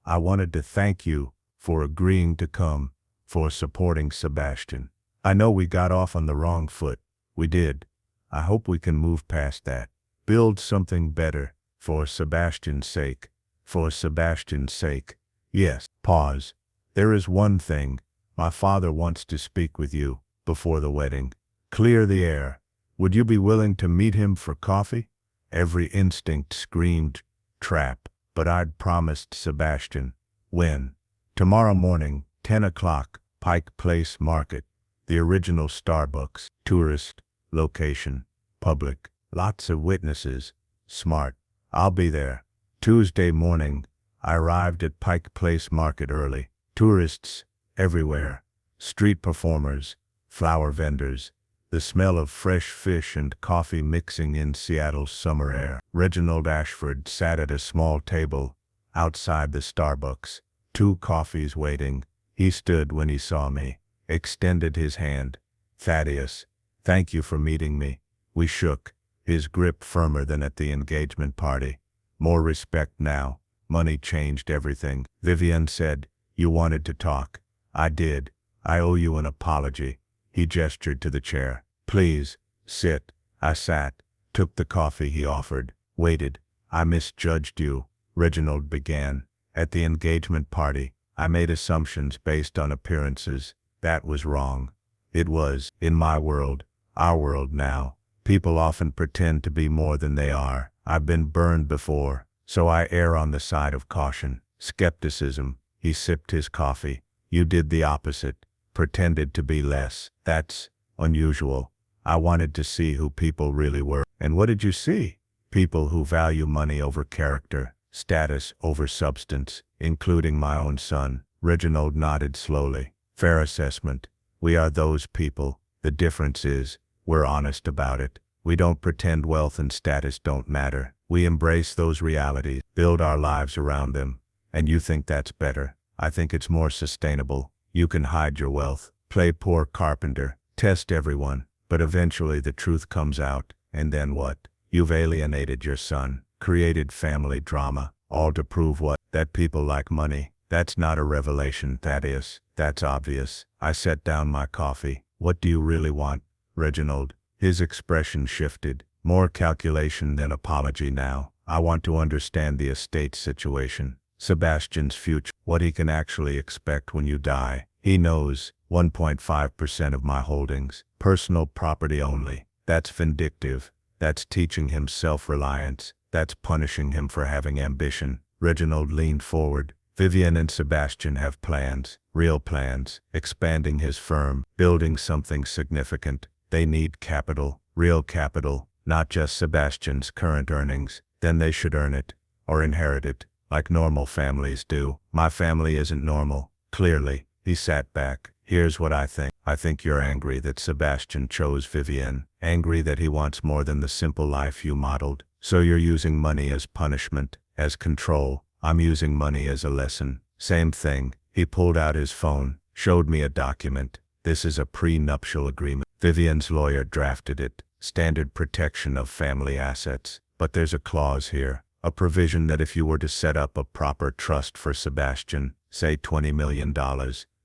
I wanted to thank you for agreeing to come, for supporting Sebastian. I know we got off on the wrong foot. We did. I hope we can move past that. Build something better, for Sebastian's sake. For Sebastian's sake. Yes. Pause. There is one thing. My father wants to speak with you before the wedding. Clear the air. Would you be willing to meet him for coffee? Every instinct screamed, trap, but I'd promised Sebastian. When? Tomorrow morning, 10 o'clock, Pike Place Market. The original Starbucks. Tourist. Location. Public. Lots of witnesses. Smart. I'll be there. Tuesday morning, I arrived at Pike Place Market early. Tourists everywhere. Street performers. Flower vendors. The smell of fresh fish and coffee mixing in Seattle's summer air. Reginald Ashford sat at a small table outside the Starbucks. 2 coffees waiting. He stood when he saw me, extended his hand. Thaddeus, thank you for meeting me. We shook, his grip firmer than at the engagement party. More respect now. Money changed everything. Vivienne said, you wanted to talk. I did. I owe you an apology. He gestured to the chair. Please, sit. I sat, took the coffee he offered, waited. I misjudged you, Reginald began. At the engagement party, I made assumptions based on appearances. That was wrong. It was, in my world, our world now. People often pretend to be more than they are. I've been burned before, so I err on the side of caution. Skepticism. He sipped his coffee. You did the opposite. Pretended to be less. That's unusual. I wanted to see who people really were. And what did you see? People who value money over character, status over substance, including my own son. Reginald nodded slowly. Fair assessment. We are those people. The difference is, we're honest about it. We don't pretend wealth and status don't matter. We embrace those realities, build our lives around them. And you think that's better. I think it's more sustainable. You can hide your wealth, play poor carpenter, test everyone, But eventually the truth comes out, and then what? You've alienated your son, created family drama, all to prove what? That people like money. That's not a revelation, Thaddeus. That's obvious. I set down my coffee. What do you really want, Reginald? His expression shifted. More calculation than apology now. I want to understand the estate situation. Sebastian's future. What he can actually expect when you die. He knows 1.5% of my holdings. Personal property only. That's vindictive. That's teaching him self-reliance. That's punishing him for having ambition. Reginald leaned forward. Vivian and Sebastian have plans, real plans, expanding his firm, building something significant. They need capital, real capital, not just Sebastian's current earnings. Then they should earn it, or inherit it, like normal families do. My family isn't normal, clearly. He sat back. Here's what I think. I think you're angry that Sebastian chose Vivian, angry that he wants more than the simple life you modeled. So you're using money as punishment, as control. I'm using money as a lesson. Same thing. He pulled out his phone, showed me a document. This is a prenuptial agreement. Vivian's lawyer drafted it. Standard protection of family assets. But there's a clause here, a provision that if you were to set up a proper trust for Sebastian, say $20 million,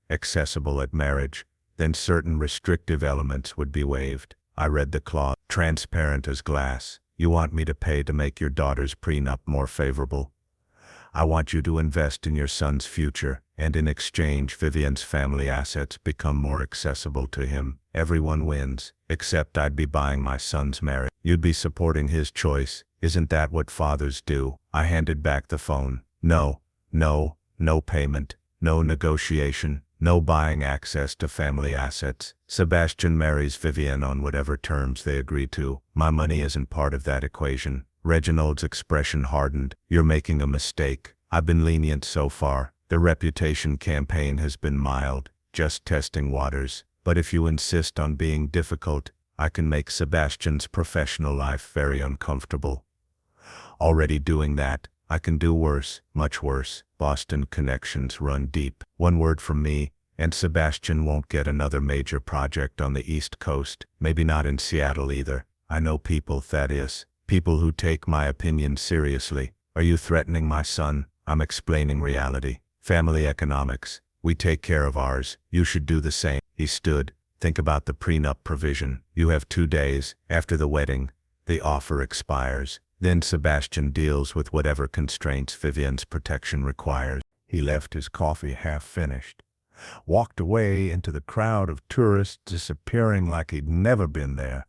accessible at marriage, then certain restrictive elements would be waived. I read the clause. Transparent as glass. You want me to pay to make your daughter's prenup more favorable? I want you to invest in your son's future, and in exchange Vivian's family assets become more accessible to him. Everyone wins, except I'd be buying my son's marriage. You'd be supporting his choice. Isn't that what fathers do? I handed back the phone. No payment, no negotiation, no buying access to family assets. Sebastian marries Vivian on whatever terms they agree to. My money isn't part of that equation. Reginald's expression hardened. You're making a mistake. I've been lenient so far. The reputation campaign has been mild, just testing waters. But if you insist on being difficult, I can make Sebastian's professional life very uncomfortable. Already doing that, I can do worse, much worse. Boston connections run deep. One word from me, and Sebastian won't get another major project on the East Coast. Maybe not in Seattle either. I know people, Thaddeus. People who take my opinion seriously. Are you threatening my son? I'm explaining reality. Family economics. We take care of ours. You should do the same. He stood. Think about the prenup provision. You have 2 days. After the wedding, the offer expires. Then Sebastian deals with whatever constraints Vivian's protection requires. He left his coffee half finished. Walked away into the crowd of tourists, disappearing like he'd never been there.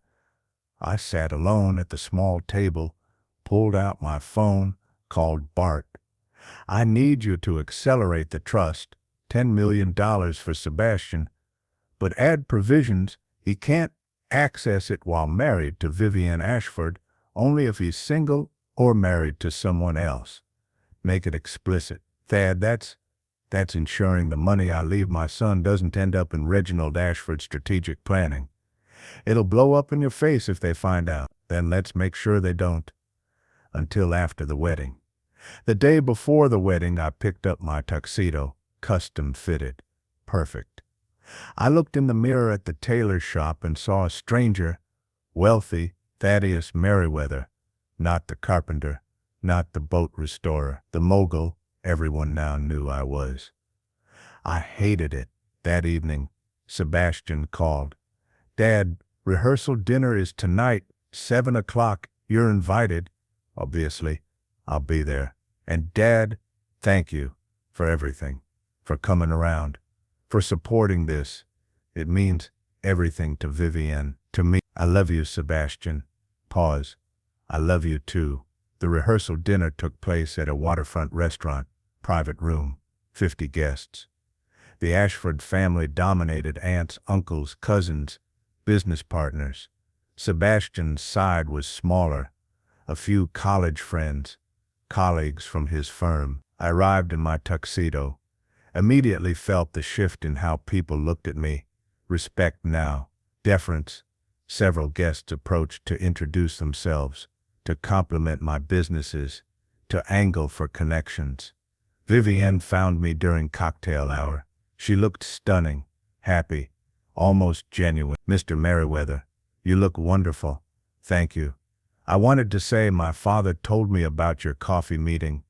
I sat alone at the small table, pulled out my phone, called Bart. I need you to accelerate the trust, $10 million for Sebastian, but add provisions he can't access it while married to Vivian Ashford, only if he's single or married to someone else. Make it explicit. Thad, that's ensuring the money I leave my son doesn't end up in Reginald Ashford's strategic planning. It'll blow up in your face if they find out. Then let's make sure they don't. Until after the wedding. The day before the wedding, I picked up my tuxedo, custom fitted. Perfect. I looked in the mirror at the tailor shop and saw a stranger, wealthy, Thaddeus Merriweather, not the carpenter, not the boat restorer, the mogul everyone now knew I was. I hated it. That evening, Sebastian called. Dad, rehearsal dinner is tonight, 7 o'clock. You're invited. Obviously, I'll be there. And Dad, thank you for everything, for coming around, for supporting this. It means everything to Vivian, to me. I love you, Sebastian. Pause. I love you too. The rehearsal dinner took place at a waterfront restaurant, private room, 50 guests. The Ashford family dominated aunts, uncles, cousins, business partners. Sebastian's side was smaller, a few college friends, colleagues from his firm. I arrived in my tuxedo, immediately felt the shift in how people looked at me. Respect now, deference. Several guests approached to introduce themselves, to compliment my businesses, to angle for connections. Vivienne found me during cocktail hour. She looked stunning, happy, almost genuine. Mr. Merriweather, You look wonderful. Thank you. I wanted to say my father told me about your coffee meeting,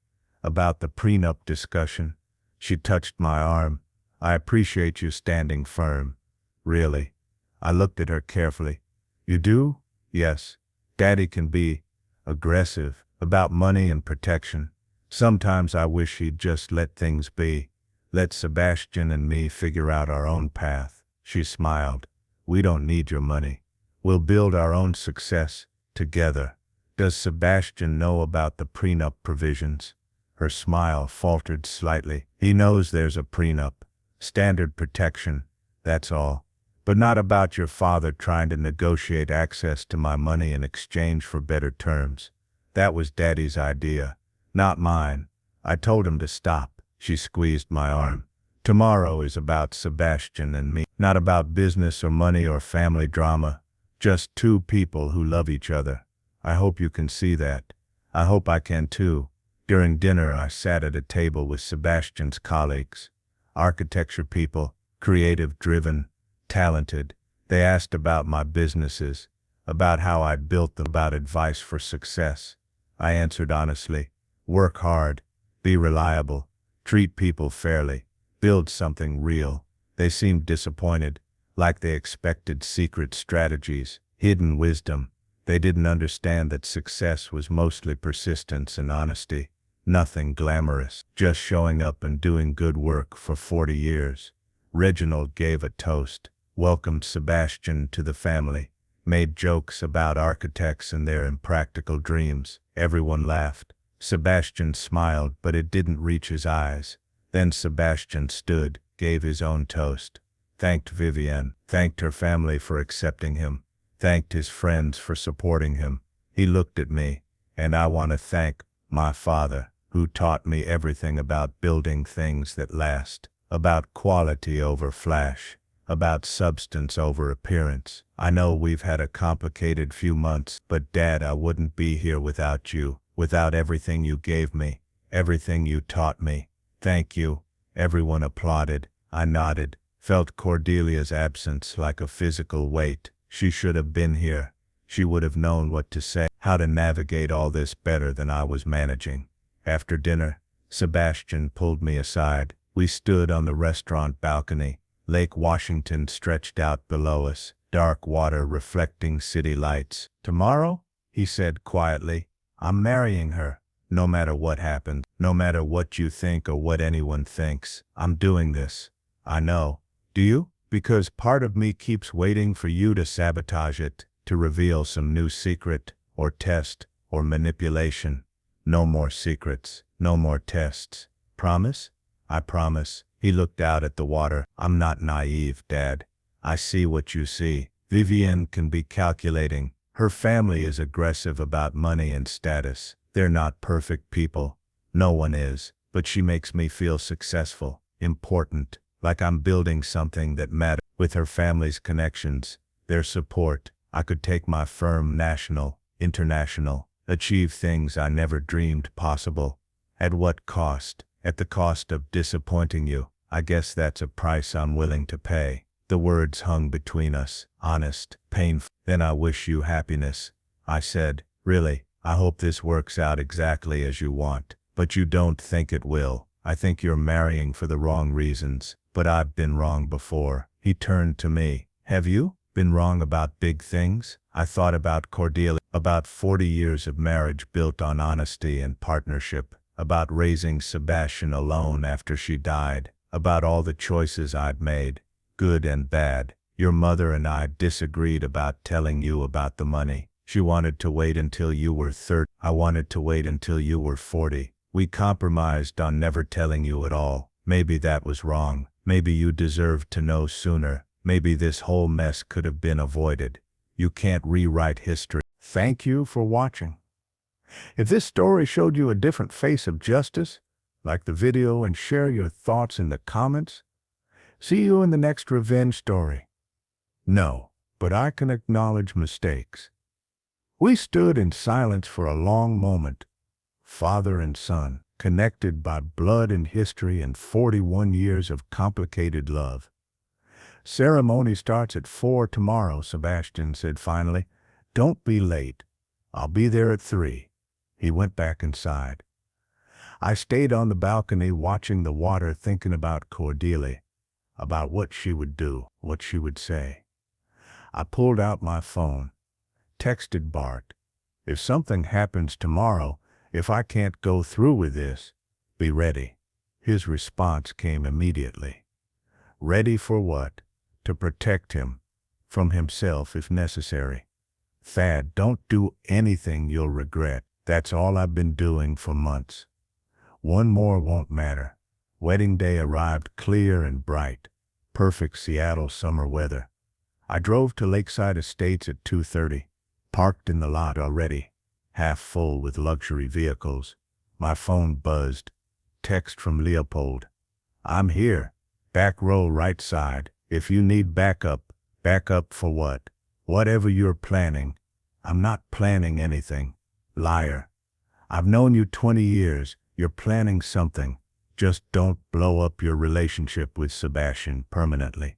about the prenup discussion. She touched my arm. I appreciate you standing firm. Really. I looked at her carefully. You do? Yes. Daddy can be aggressive about money and protection. Sometimes I wish he'd just let things be. Let Sebastian and me figure out our own path. She smiled. We don't need your money. We'll build our own success together. Does Sebastian know about the prenup provisions? Her smile faltered slightly. He knows there's a prenup. Standard protection. That's all. But not about your father trying to negotiate access to my money in exchange for better terms. That was Daddy's idea, not mine. I told him to stop. She squeezed my arm. Tomorrow is about Sebastian and me, not about business or money or family drama. Just two people who love each other. I hope you can see that. I hope I can too. During dinner, I sat at a table with Sebastian's colleagues. Architecture people, creative-driven, talented. They asked about my businesses, about how I built them, about advice for success. I answered honestly. Work hard, be reliable, treat people fairly, build something real. They seemed disappointed, like they expected secret strategies, hidden wisdom. They didn't understand that success was mostly persistence and honesty. Nothing glamorous, just showing up and doing good work for 40 years. Reginald gave a toast, welcomed Sebastian to the family, made jokes about architects and their impractical dreams. Everyone laughed. Sebastian smiled, but it didn't reach his eyes. Then Sebastian stood, gave his own toast, thanked Vivienne, thanked her family for accepting him, thanked his friends for supporting him. He looked at me, and I want to thank my father, who taught me everything about building things that last, about quality over flash, about substance over appearance. I know we've had a complicated few months, but Dad, I wouldn't be here without you, without everything you gave me, everything you taught me. Thank you. Everyone applauded. I nodded, felt Cordelia's absence like a physical weight. She should have been here. She would have known what to say, how to navigate all this better than I was managing. After dinner, Sebastian pulled me aside. We stood on the restaurant balcony. Lake Washington stretched out below us, dark water reflecting city lights. Tomorrow, he said quietly, I'm marrying her. No matter what happens, no matter what you think or what anyone thinks, I'm doing this. I know. Do you? Because part of me keeps waiting for you to sabotage it, to reveal some new secret, or test, or manipulation. No more secrets, no more tests. Promise? I promise. He looked out at the water. I'm not naive, Dad. I see what you see. Vivienne can be calculating. Her family is aggressive about money and status. They're not perfect people. No one is. But she makes me feel successful, important, like I'm building something that matters. With her family's connections, their support, I could take my firm national, international, achieve things I never dreamed possible. At what cost? At the cost of disappointing you. I guess that's a price I'm willing to pay. The words hung between us, honest, painful. Then I wish you happiness. I said, really, I hope this works out exactly as you want. But you don't think it will. I think you're marrying for the wrong reasons. But I've been wrong before. He turned to me. Have you been wrong about big things? I thought about Cordelia, about 40 years of marriage built on honesty and partnership, about raising Sebastian alone after she died, about all the choices I'd made, good and bad. Your mother and I disagreed about telling you about the money. She wanted to wait until you were 30. I wanted to wait until you were 40. We compromised on never telling you at all. Maybe that was wrong. Maybe you deserved to know sooner. Maybe this whole mess could have been avoided. You can't rewrite history. Thank you for watching. If this story showed you a different face of justice, like the video and share your thoughts in the comments. See you in the next revenge story. No, but I can acknowledge mistakes. We stood in silence for a long moment, father and son, connected by blood and history and 41 years of complicated love. Ceremony starts at 4 tomorrow, Sebastian said finally. Don't be late. I'll be there at 3. He went back inside. I stayed on the balcony watching the water, thinking about Cordelia, about what she would do, what she would say. I pulled out my phone, texted Bart. If something happens tomorrow, if I can't go through with this, be ready. His response came immediately. Ready for what? To protect him, from himself if necessary. Thad, don't do anything you'll regret. That's all I've been doing for months. One more won't matter. Wedding day arrived clear and bright. Perfect Seattle summer weather. I drove to Lakeside Estates at 2:30. Parked in the lot already, half full with luxury vehicles. My phone buzzed. Text from Leopold. I'm here. Back row right side. If you need backup. Backup for what? Whatever you're planning. I'm not planning anything. Liar. I've known you 20 years. You're planning something. Just don't blow up your relationship with Sebastian permanently.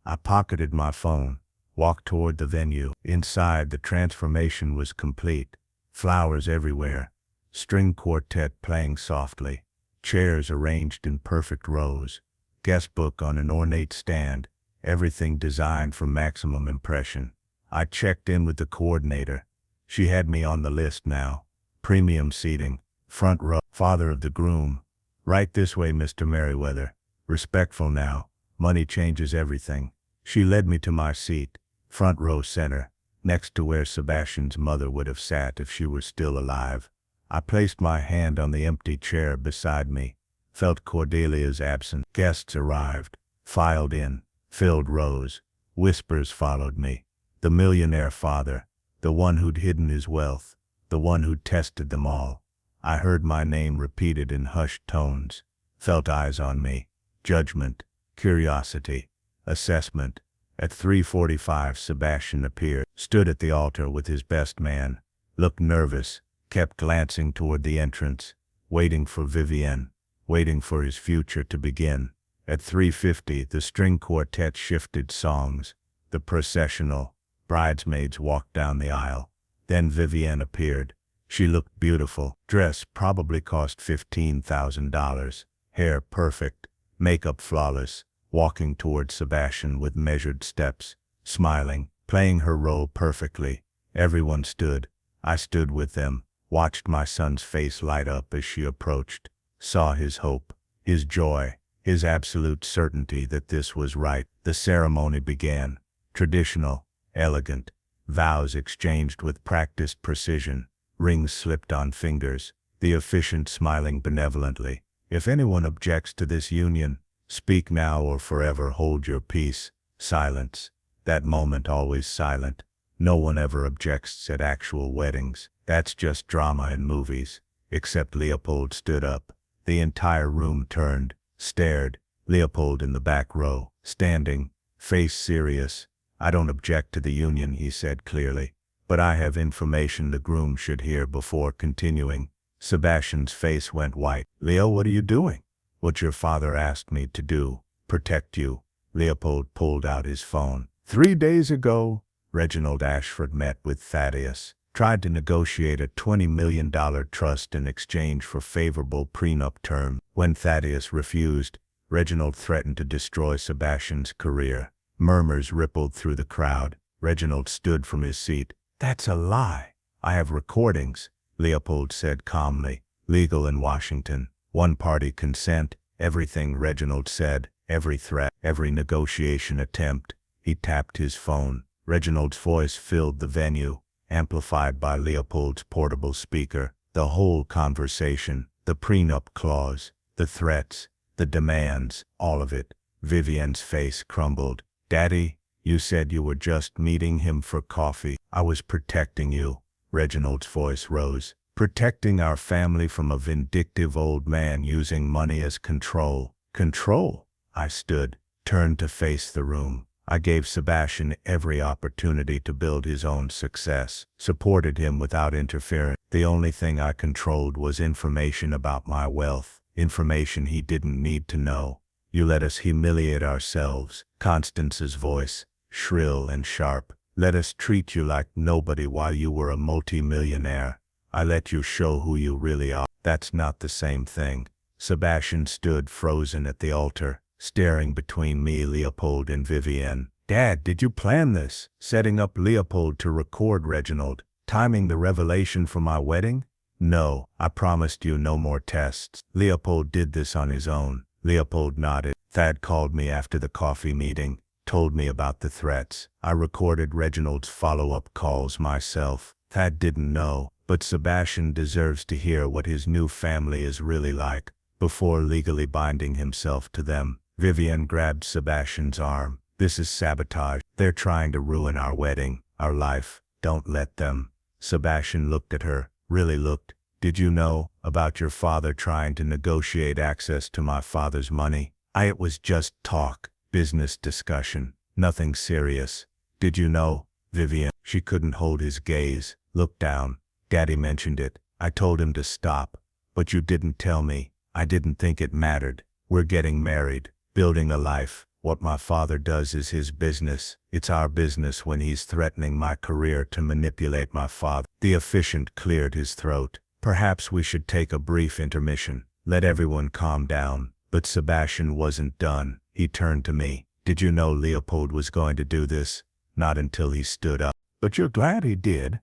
I pocketed my phone, walked toward the venue. Inside, the transformation was complete. Flowers everywhere. String quartet playing softly. Chairs arranged in perfect rows. Guest book on an ornate stand. Everything designed for maximum impression. I checked in with the coordinator. She had me on the list now. Premium seating. Front row. Father of the groom. Right this way, Mr. Merriweather. Respectful now. Money changes everything. She led me to my seat. Front row center. Next to where Sebastian's mother would have sat if she were still alive. I placed my hand on the empty chair beside me. Felt Cordelia's absence. Guests arrived. Filed in. Filled rows. Whispers followed me. The millionaire father. The one who'd hidden his wealth. The one who'd tested them all. I heard my name repeated in hushed tones. Felt eyes on me. Judgment. Curiosity. Assessment. At 3:45 Sebastian appeared. Stood at the altar with his best man. Looked nervous. Kept glancing toward the entrance. Waiting for Vivienne. Waiting for his future to begin. At 3:50 the string quartet shifted songs. The processional. Bridesmaids walked down the aisle. Then Vivienne appeared. She looked beautiful. Dress probably cost $15,000. Hair perfect. Makeup flawless. Walking toward Sebastian with measured steps. Smiling. Playing her role perfectly. Everyone stood. I stood with them. Watched my son's face light up as she approached. Saw his hope. His joy. His absolute certainty that this was right. The ceremony began. Traditional. Elegant. Vows exchanged with practiced precision. Rings slipped on fingers. The officiant smiling benevolently. If anyone objects to this union, speak now or forever hold your peace. Silence. That moment always silent. No one ever objects at actual weddings. That's just drama in movies. Except Leopold stood up. The entire room turned, stared. Leopold in the back row, standing, face serious. I don't object to the union, he said clearly. But I have information the groom should hear before continuing. Sebastian's face went white. Leo, what are you doing? What your father asked me to do. Protect you. Leopold pulled out his phone. 3 days ago, Reginald Ashford met with Thaddeus. Tried to negotiate a $20 million trust in exchange for favorable prenup terms. When Thaddeus refused, Reginald threatened to destroy Sebastian's career. Murmurs rippled through the crowd. Reginald stood from his seat. That's a lie. I have recordings, Leopold said calmly. Legal in Washington. One-party consent. Everything Reginald said. Every threat. Every negotiation attempt. He tapped his phone. Reginald's voice filled the venue, amplified by Leopold's portable speaker. The whole conversation. The prenup clause. The threats. The demands. All of it. Vivienne's face crumbled. Daddy, you said you were just meeting him for coffee. I was protecting you. Reginald's voice rose. Protecting our family from a vindictive old man using money as control. Control? I stood, turned to face the room. I gave Sebastian every opportunity to build his own success, supported him without interference. The only thing I controlled was information about my wealth, information he didn't need to know. You let us humiliate ourselves. Constance's voice, shrill and sharp. Let us treat you like nobody while you were a multi-millionaire. I let you show who you really are. That's not the same thing. Sebastian stood frozen at the altar, staring between me, Leopold, and Vivienne. Dad, did you plan this? Setting up Leopold to record Reginald? Timing the revelation for my wedding? No, I promised you no more tests. Leopold did this on his own. Leopold nodded. Thad called me after the coffee meeting, told me about the threats. I recorded Reginald's follow-up calls myself. Thad didn't know, but Sebastian deserves to hear what his new family is really like before legally binding himself to them. Vivienne grabbed Sebastian's arm. This is sabotage. They're trying to ruin our wedding, our life. Don't let them. Sebastian looked at her, really looked. Did you know about your father trying to negotiate access to my father's money? It was just talk, business discussion, nothing serious. Did you know, Vivienne? She couldn't hold his gaze. Look down. Daddy mentioned it. I told him to stop. But you didn't tell me. I didn't think it mattered. We're getting married, building a life. What my father does is his business. It's our business when he's threatening my career to manipulate my father. The officiant cleared his throat. Perhaps we should take a brief intermission. Let everyone calm down. But Sebastian wasn't done. He turned to me. Did you know Leopold was going to do this? Not until he stood up. But you're glad he did.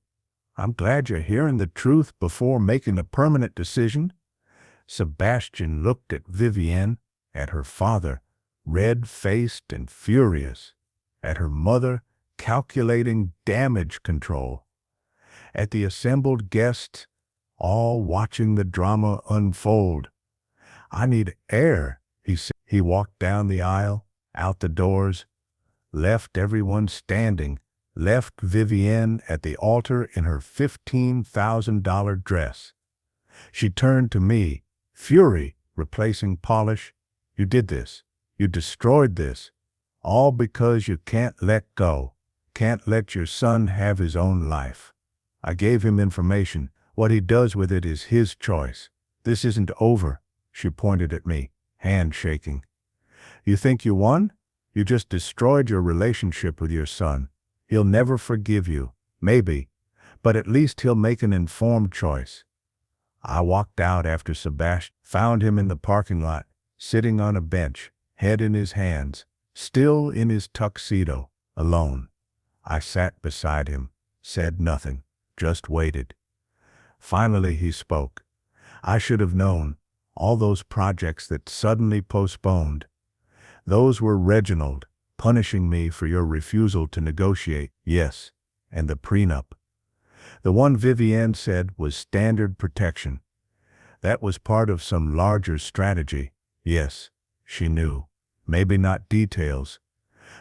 I'm glad you're hearing the truth before making a permanent decision. Sebastian looked at Vivienne, at her father, red-faced and furious, at her mother, calculating damage control, at the assembled guests, all watching the drama unfold. I need air, he said. He walked down the aisle, out the doors, left everyone standing, left Vivienne at the altar in her $15,000 dress. She turned to me, fury replacing polish. You did this. You destroyed this. All because you can't let go, can't let your son have his own life. I gave him information. What he does with it is his choice. This isn't over. She pointed at me, hand shaking. You think you won? You just destroyed your relationship with your son. He'll never forgive you. Maybe. But at least he'll make an informed choice. I walked out after Sebastian, found him in the parking lot, sitting on a bench, head in his hands, still in his tuxedo, alone. I sat beside him, said nothing, just waited. Finally he spoke. I should have known. All those projects that suddenly postponed. Those were Reginald, punishing me for your refusal to negotiate. Yes, and the prenup. The one Vivienne said was standard protection. That was part of some larger strategy. Yes, she knew. Maybe not details.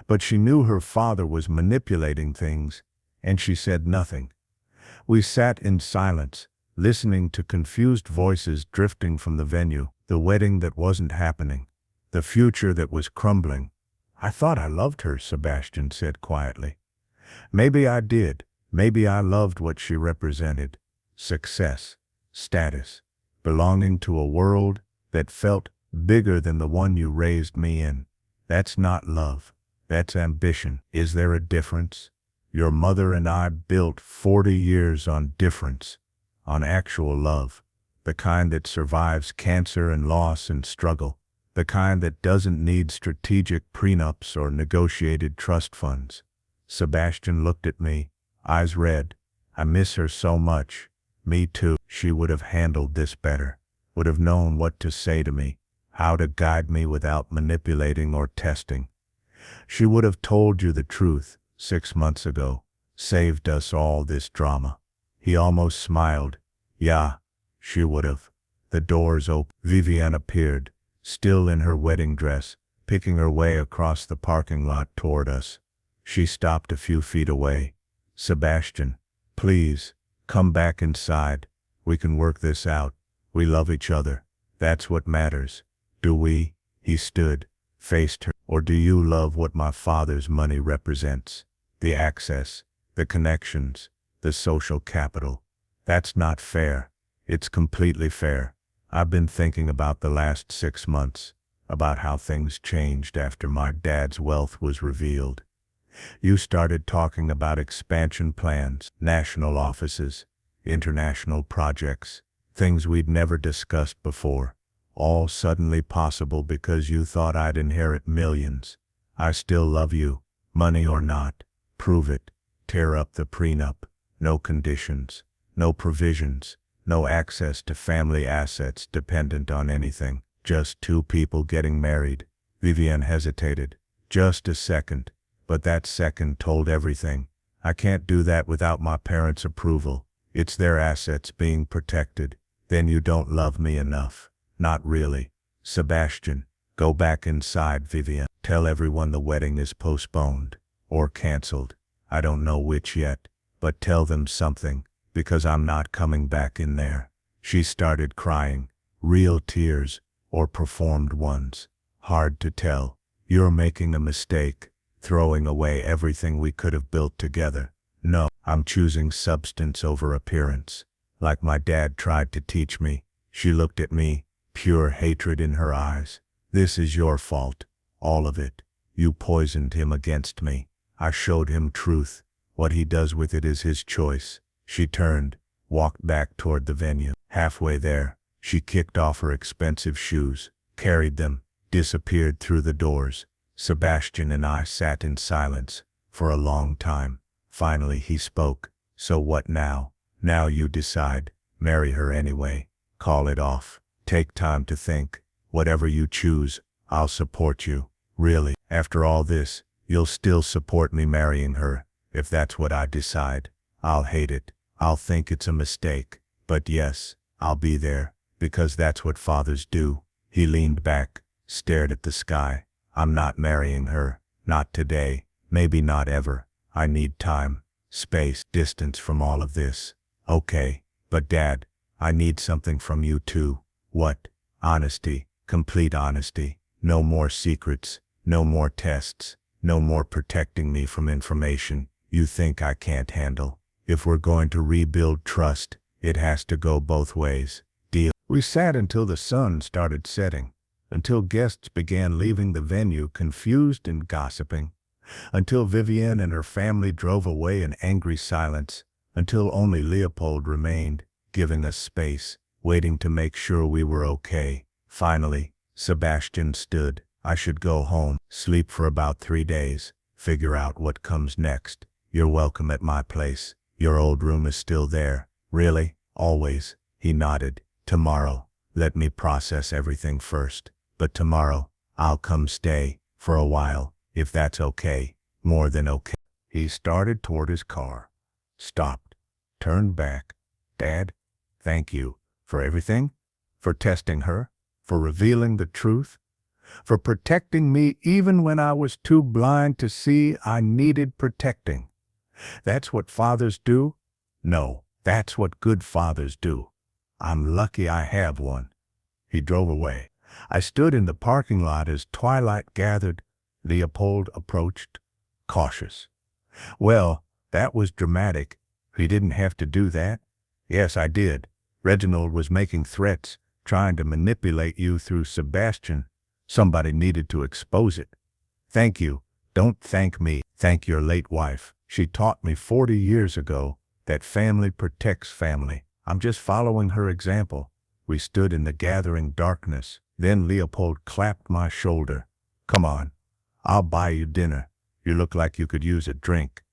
But she knew her father was manipulating things, and she said nothing. We sat in silence, listening to confused voices drifting from the venue, the wedding that wasn't happening, the future that was crumbling. I thought I loved her, Sebastian said quietly. Maybe I did. Maybe I loved what she represented. Success, status, belonging to a world that felt bigger than the one you raised me in. That's not love. That's ambition. Is there a difference? Your mother and I built 40 years on difference, on actual love, the kind that survives cancer and loss and struggle, the kind that doesn't need strategic prenups or negotiated trust funds. Sebastian looked at me, eyes red. I miss her so much. Me too. She would have handled this better, would have known what to say to me, how to guide me without manipulating or testing. She would have told you the truth 6 months ago, saved us all this drama. He almost smiled. Yeah, she would have. The doors opened. Vivienne appeared, still in her wedding dress, picking her way across the parking lot toward us. She stopped a few feet away. Sebastian, please, come back inside. We can work this out. We love each other. That's what matters. Do we? He stood, faced her. Or do you love what my father's money represents? The access, the connections, the social capital. That's not fair. It's completely fair. I've been thinking about the last 6 months. about how things changed after my dad's wealth was revealed. You started talking about expansion plans, national offices, international projects, things we'd never discussed before, all suddenly possible because you thought I'd inherit millions. I still love you, money or not. Prove it. Tear up the prenup. No conditions, no provisions, no access to family assets dependent on anything. Just two people getting married. Vivienne hesitated. Just a second. But that second told everything. I can't do that without my parents' approval. It's their assets being protected. Then you don't love me enough. Not really. Sebastian, go back inside, Vivienne. Tell everyone the wedding is postponed. Or canceled. I don't know which yet. But tell them something, because I'm not coming back in there. She started crying. Real tears, or performed ones. Hard to tell. You're making a mistake. Throwing away everything we could have built together. No, I'm choosing substance over appearance. Like my dad tried to teach me. She looked at me, pure hatred in her eyes. This is your fault. All of it. You poisoned him against me. I showed him truth. What he does with it is his choice. She turned, walked back toward the venue. Halfway there, she kicked off her expensive shoes, carried them, disappeared through the doors. Sebastian and I sat in silence for a long time. Finally he spoke. So what now? Now you decide. Marry her anyway. Call it off. Take time to think. Whatever you choose, I'll support you. Really, after all this, you'll still support me marrying her. If that's what I decide, I'll hate it. I'll think it's a mistake. But yes, I'll be there, because that's what fathers do. He leaned back, stared at the sky. I'm not marrying her. Not today. Maybe not ever. I need time, space, distance from all of this. Okay, but Dad, I need something from you too. What? Honesty. Complete honesty. No more secrets. No more tests. No more protecting me from information you think I can't handle. If we're going to rebuild trust, it has to go both ways. Deal? We sat until the sun started setting, until guests began leaving the venue confused and gossiping, until Vivienne and her family drove away in angry silence, until only Leopold remained, giving us space, waiting to make sure we were okay. Finally, Sebastian stood. I should go home, sleep for about 3 days, figure out what comes next. You're welcome at my place. Your old room is still there. Really? Always. He nodded. Tomorrow. Let me process everything first. But tomorrow, I'll come stay, for a while, if that's okay. More than okay. He started toward his car. Stopped. Turned back. Dad, thank you. For everything? For testing her? For revealing the truth? For protecting me even when I was too blind to see I needed protecting. That's what fathers do? No, that's what good fathers do. I'm lucky I have one. He drove away. I stood in the parking lot as twilight gathered. Leopold approached, cautious. Well, that was dramatic. He didn't have to do that. Yes, I did. Reginald was making threats, trying to manipulate you through Sebastian. Somebody needed to expose it. Thank you. Don't thank me. Thank your late wife. She taught me 40 years ago that family protects family. I'm just following her example. We stood in the gathering darkness. Then Leopold clapped my shoulder. Come on. I'll buy you dinner. You look like you could use a drink.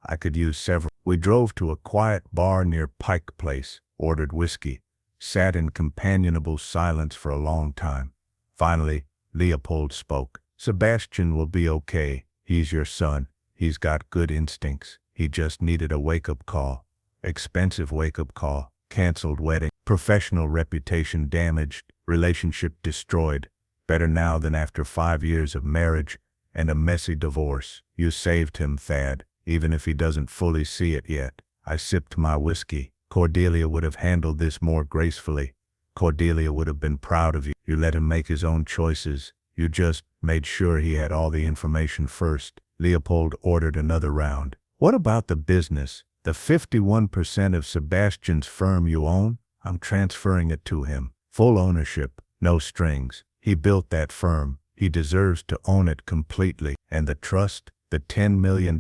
I could use several. We drove to a quiet bar near Pike Place, ordered whiskey, sat in companionable silence for a long time. Finally, Leopold spoke. Sebastian will be okay. He's your son. He's got good instincts. He just needed a wake-up call. Expensive wake-up call. Canceled wedding. Professional reputation damaged. Relationship destroyed. Better now than after 5 years of marriage and a messy divorce. You saved him, Thad, even if he doesn't fully see it yet. I sipped my whiskey. Cordelia would have handled this more gracefully. Cordelia would have been proud of you. You let him make his own choices. You just made sure he had all the information first. Leopold ordered another round. What about the business? The 51% of Sebastian's firm you own? I'm transferring it to him. Full ownership, no strings. He built that firm. He deserves to own it completely. And the trust, the $10 million,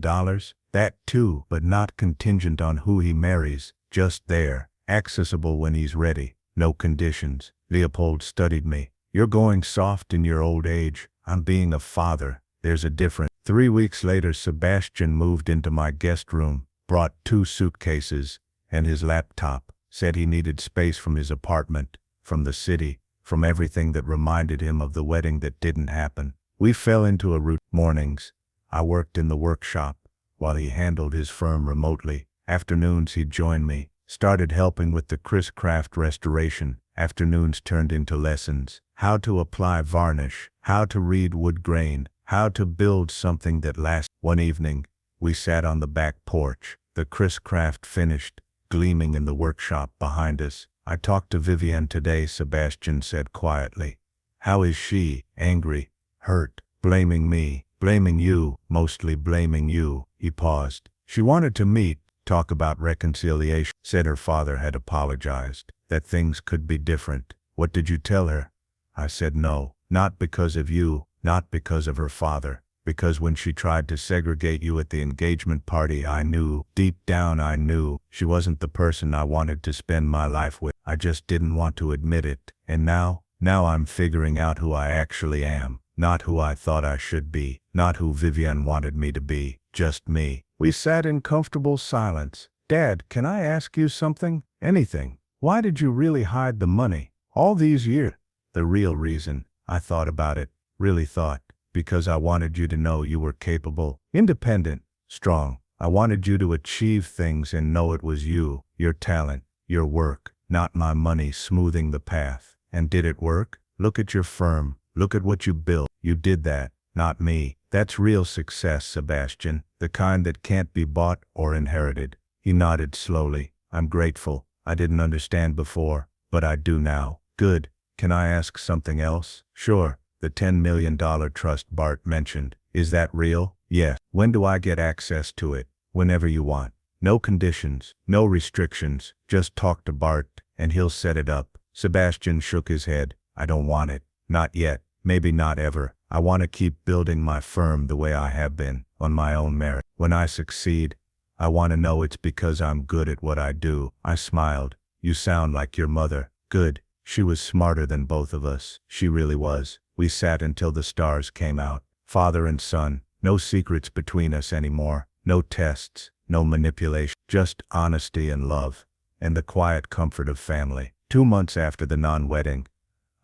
that too, but not contingent on who he marries, just there, accessible when he's ready, no conditions. Leopold studied me. You're going soft in your old age. I'm being a father. There's a difference. 3 weeks later, Sebastian moved into my guest room, brought 2 suitcases and his laptop, said he needed space from his apartment, from the city, from everything that reminded him of the wedding that didn't happen. We fell into a routine. Mornings, I worked in the workshop, while he handled his firm remotely. Afternoons he'd join me, started helping with the craft restoration. Afternoons turned into lessons. How to apply varnish, how to read wood grain, how to build something that lasts. One evening, we sat on the back porch, the craft finished, gleaming in the workshop behind us. I talked to Vivienne today, Sebastian said quietly. How is she? Angry, hurt, blaming me, blaming you, mostly blaming you. He paused. She wanted to meet, talk about reconciliation, said her father had apologized, that things could be different. What did you tell her? I said no, not because of you, not because of her father, because when she tried to segregate you at the engagement party, I knew, deep down I knew, she wasn't the person I wanted to spend my life with. I just didn't want to admit it. And now I'm figuring out who I actually am, not who I thought I should be, not who Vivienne wanted me to be, just me. We sat in comfortable silence. Dad, can I ask you something? Anything. Why did you really hide the money all these years? The real reason, I thought about it, really thought, because I wanted you to know you were capable, independent, strong. I wanted you to achieve things and know it was you, your talent, your work, not my money smoothing the path. And did it work? Look at your firm. Look at what you built. You did that, not me. That's real success, Sebastian, the kind that can't be bought or inherited. He nodded slowly. I'm grateful. I didn't understand before, but I do now. Good. Can I ask something else? Sure. The $10 million trust Bart mentioned. Is that real? Yes. When do I get access to it? Whenever you want. No conditions, no restrictions. Just talk to Bart, and he'll set it up. Sebastian shook his head. I don't want it. Not yet. Maybe not ever. I want to keep building my firm the way I have been, on my own merit. When I succeed, I want to know it's because I'm good at what I do. I smiled. You sound like your mother. Good. She was smarter than both of us. She really was. We sat until the stars came out. Father and son. No secrets between us anymore. No tests. No manipulation. Just honesty and love. And the quiet comfort of family. 2 months after the non-wedding,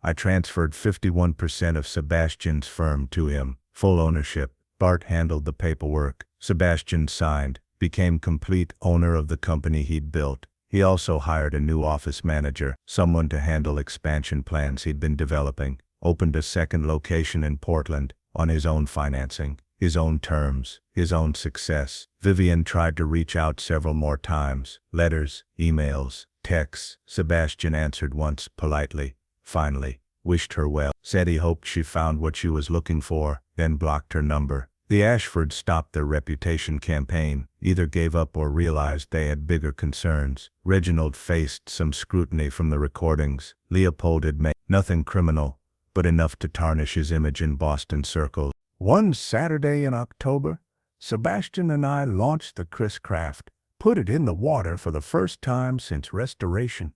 I transferred 51% of Sebastian's firm to him. Full ownership. Bart handled the paperwork. Sebastian signed. Became complete owner of the company he'd built. He also hired a new office manager, someone to handle expansion plans he'd been developing. Opened a second location in Portland, on his own financing, his own terms, his own success. Vivienne tried to reach out several more times. Letters, emails, texts. Sebastian answered once, politely. Finally, wished her well. Said he hoped she found what she was looking for, then blocked her number. The Ashfords stopped their reputation campaign, either gave up or realized they had bigger concerns. Reginald faced some scrutiny from the recordings. Leopold had made nothing criminal, but enough to tarnish his image in Boston circles. One Saturday in October, Sebastian and I launched the craft, put it in the water for the first time since restoration.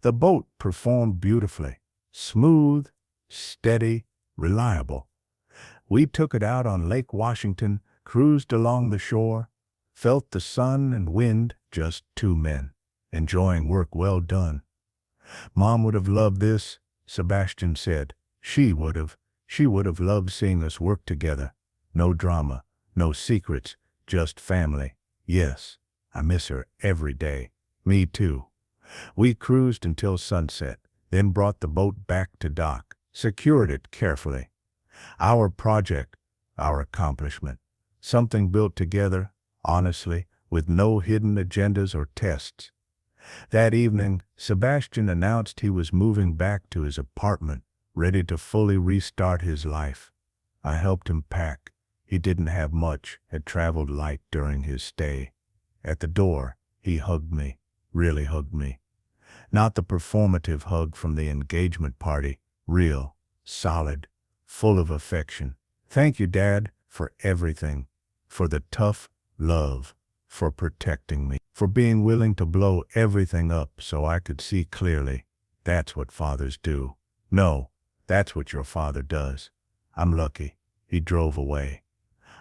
The boat performed beautifully, smooth, steady, reliable. We took it out on Lake Washington, cruised along the shore, felt the sun and wind, just 2 men, enjoying work well done. Mom would have loved this, Sebastian said. She would have loved seeing us work together. No drama, no secrets, just family. Yes, I miss her every day. Me too. We cruised until sunset, then brought the boat back to dock, secured it carefully. Our project, our accomplishment. Something built together, honestly, with no hidden agendas or tests. That evening, Sebastian announced he was moving back to his apartment, ready to fully restart his life. I helped him pack. He didn't have much, had traveled light during his stay. At the door, he hugged me, really hugged me. Not the performative hug from the engagement party, real, solid, full of affection. Thank you, Dad, for everything, for the tough love, for protecting me, for being willing to blow everything up so I could see clearly. That's what fathers do. No, that's what your father does. I'm lucky. He drove away.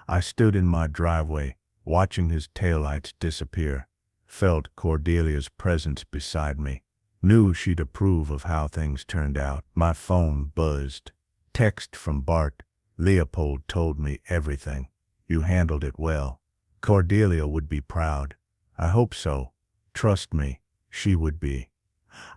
I stood in my driveway, watching his taillights disappear, felt Cordelia's presence beside me, knew she'd approve of how things turned out. My phone buzzed. Text from Bart. Leopold told me everything. You handled it well. Cordelia would be proud. I hope so. Trust me, she would be.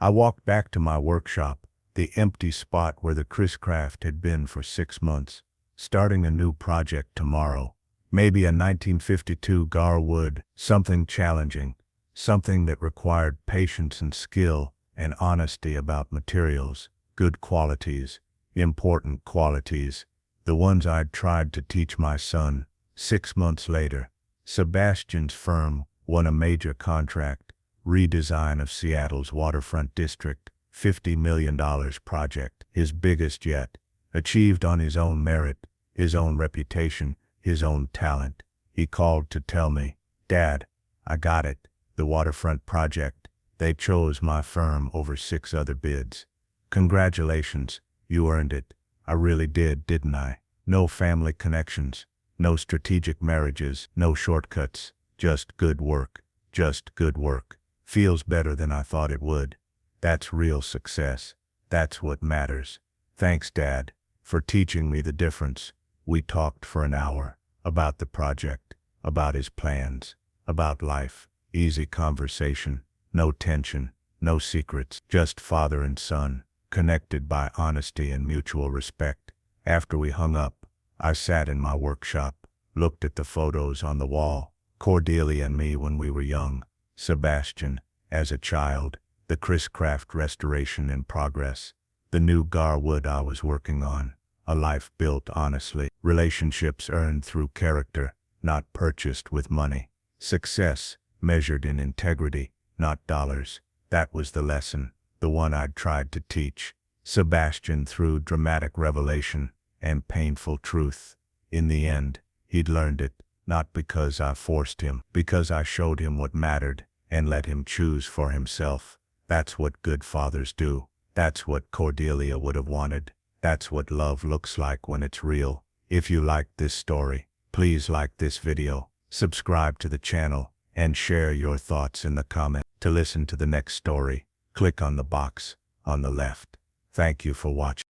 I walked back to my workshop, the empty spot where the Chris Craft had been for 6 months, starting a new project tomorrow. Maybe a 1952 Garwood, something challenging, something that required patience and skill and honesty about materials, good qualities, important qualities, the ones I'd tried to teach my son. 6 months later, Sebastian's firm won a major contract, redesign of Seattle's waterfront district, $50 million project, his biggest yet, achieved on his own merit, his own reputation, his own talent. He called to tell me, Dad, I got it, the waterfront project. They chose my firm over 6 other bids. Congratulations, you earned it. I really did, didn't I? No family connections, no strategic marriages, no shortcuts, just good work, just good work. Feels better than I thought it would. That's real success. That's what matters. Thanks, Dad, for teaching me the difference. We talked for an hour about the project, about his plans, about life. Easy conversation, no tension, no secrets, just father and son, connected by honesty and mutual respect. After we hung up, I sat in my workshop, looked at the photos on the wall, Cordelia and me when we were young, Sebastian, as a child, the Chris Craft restoration in progress, the new Garwood I was working on, a life built honestly, relationships earned through character, not purchased with money, success measured in integrity, not dollars. That was the lesson, the one I'd tried to teach Sebastian through dramatic revelation and painful truth. In the end, he'd learned it, not because I forced him, because I showed him what mattered and let him choose for himself. That's what good fathers do. That's what Cordelia would have wanted. That's what love looks like when it's real. If you liked this story, please like this video, subscribe to the channel, and share your thoughts in the comments. To listen to the next story, click on the box on the left. Thank you for watching.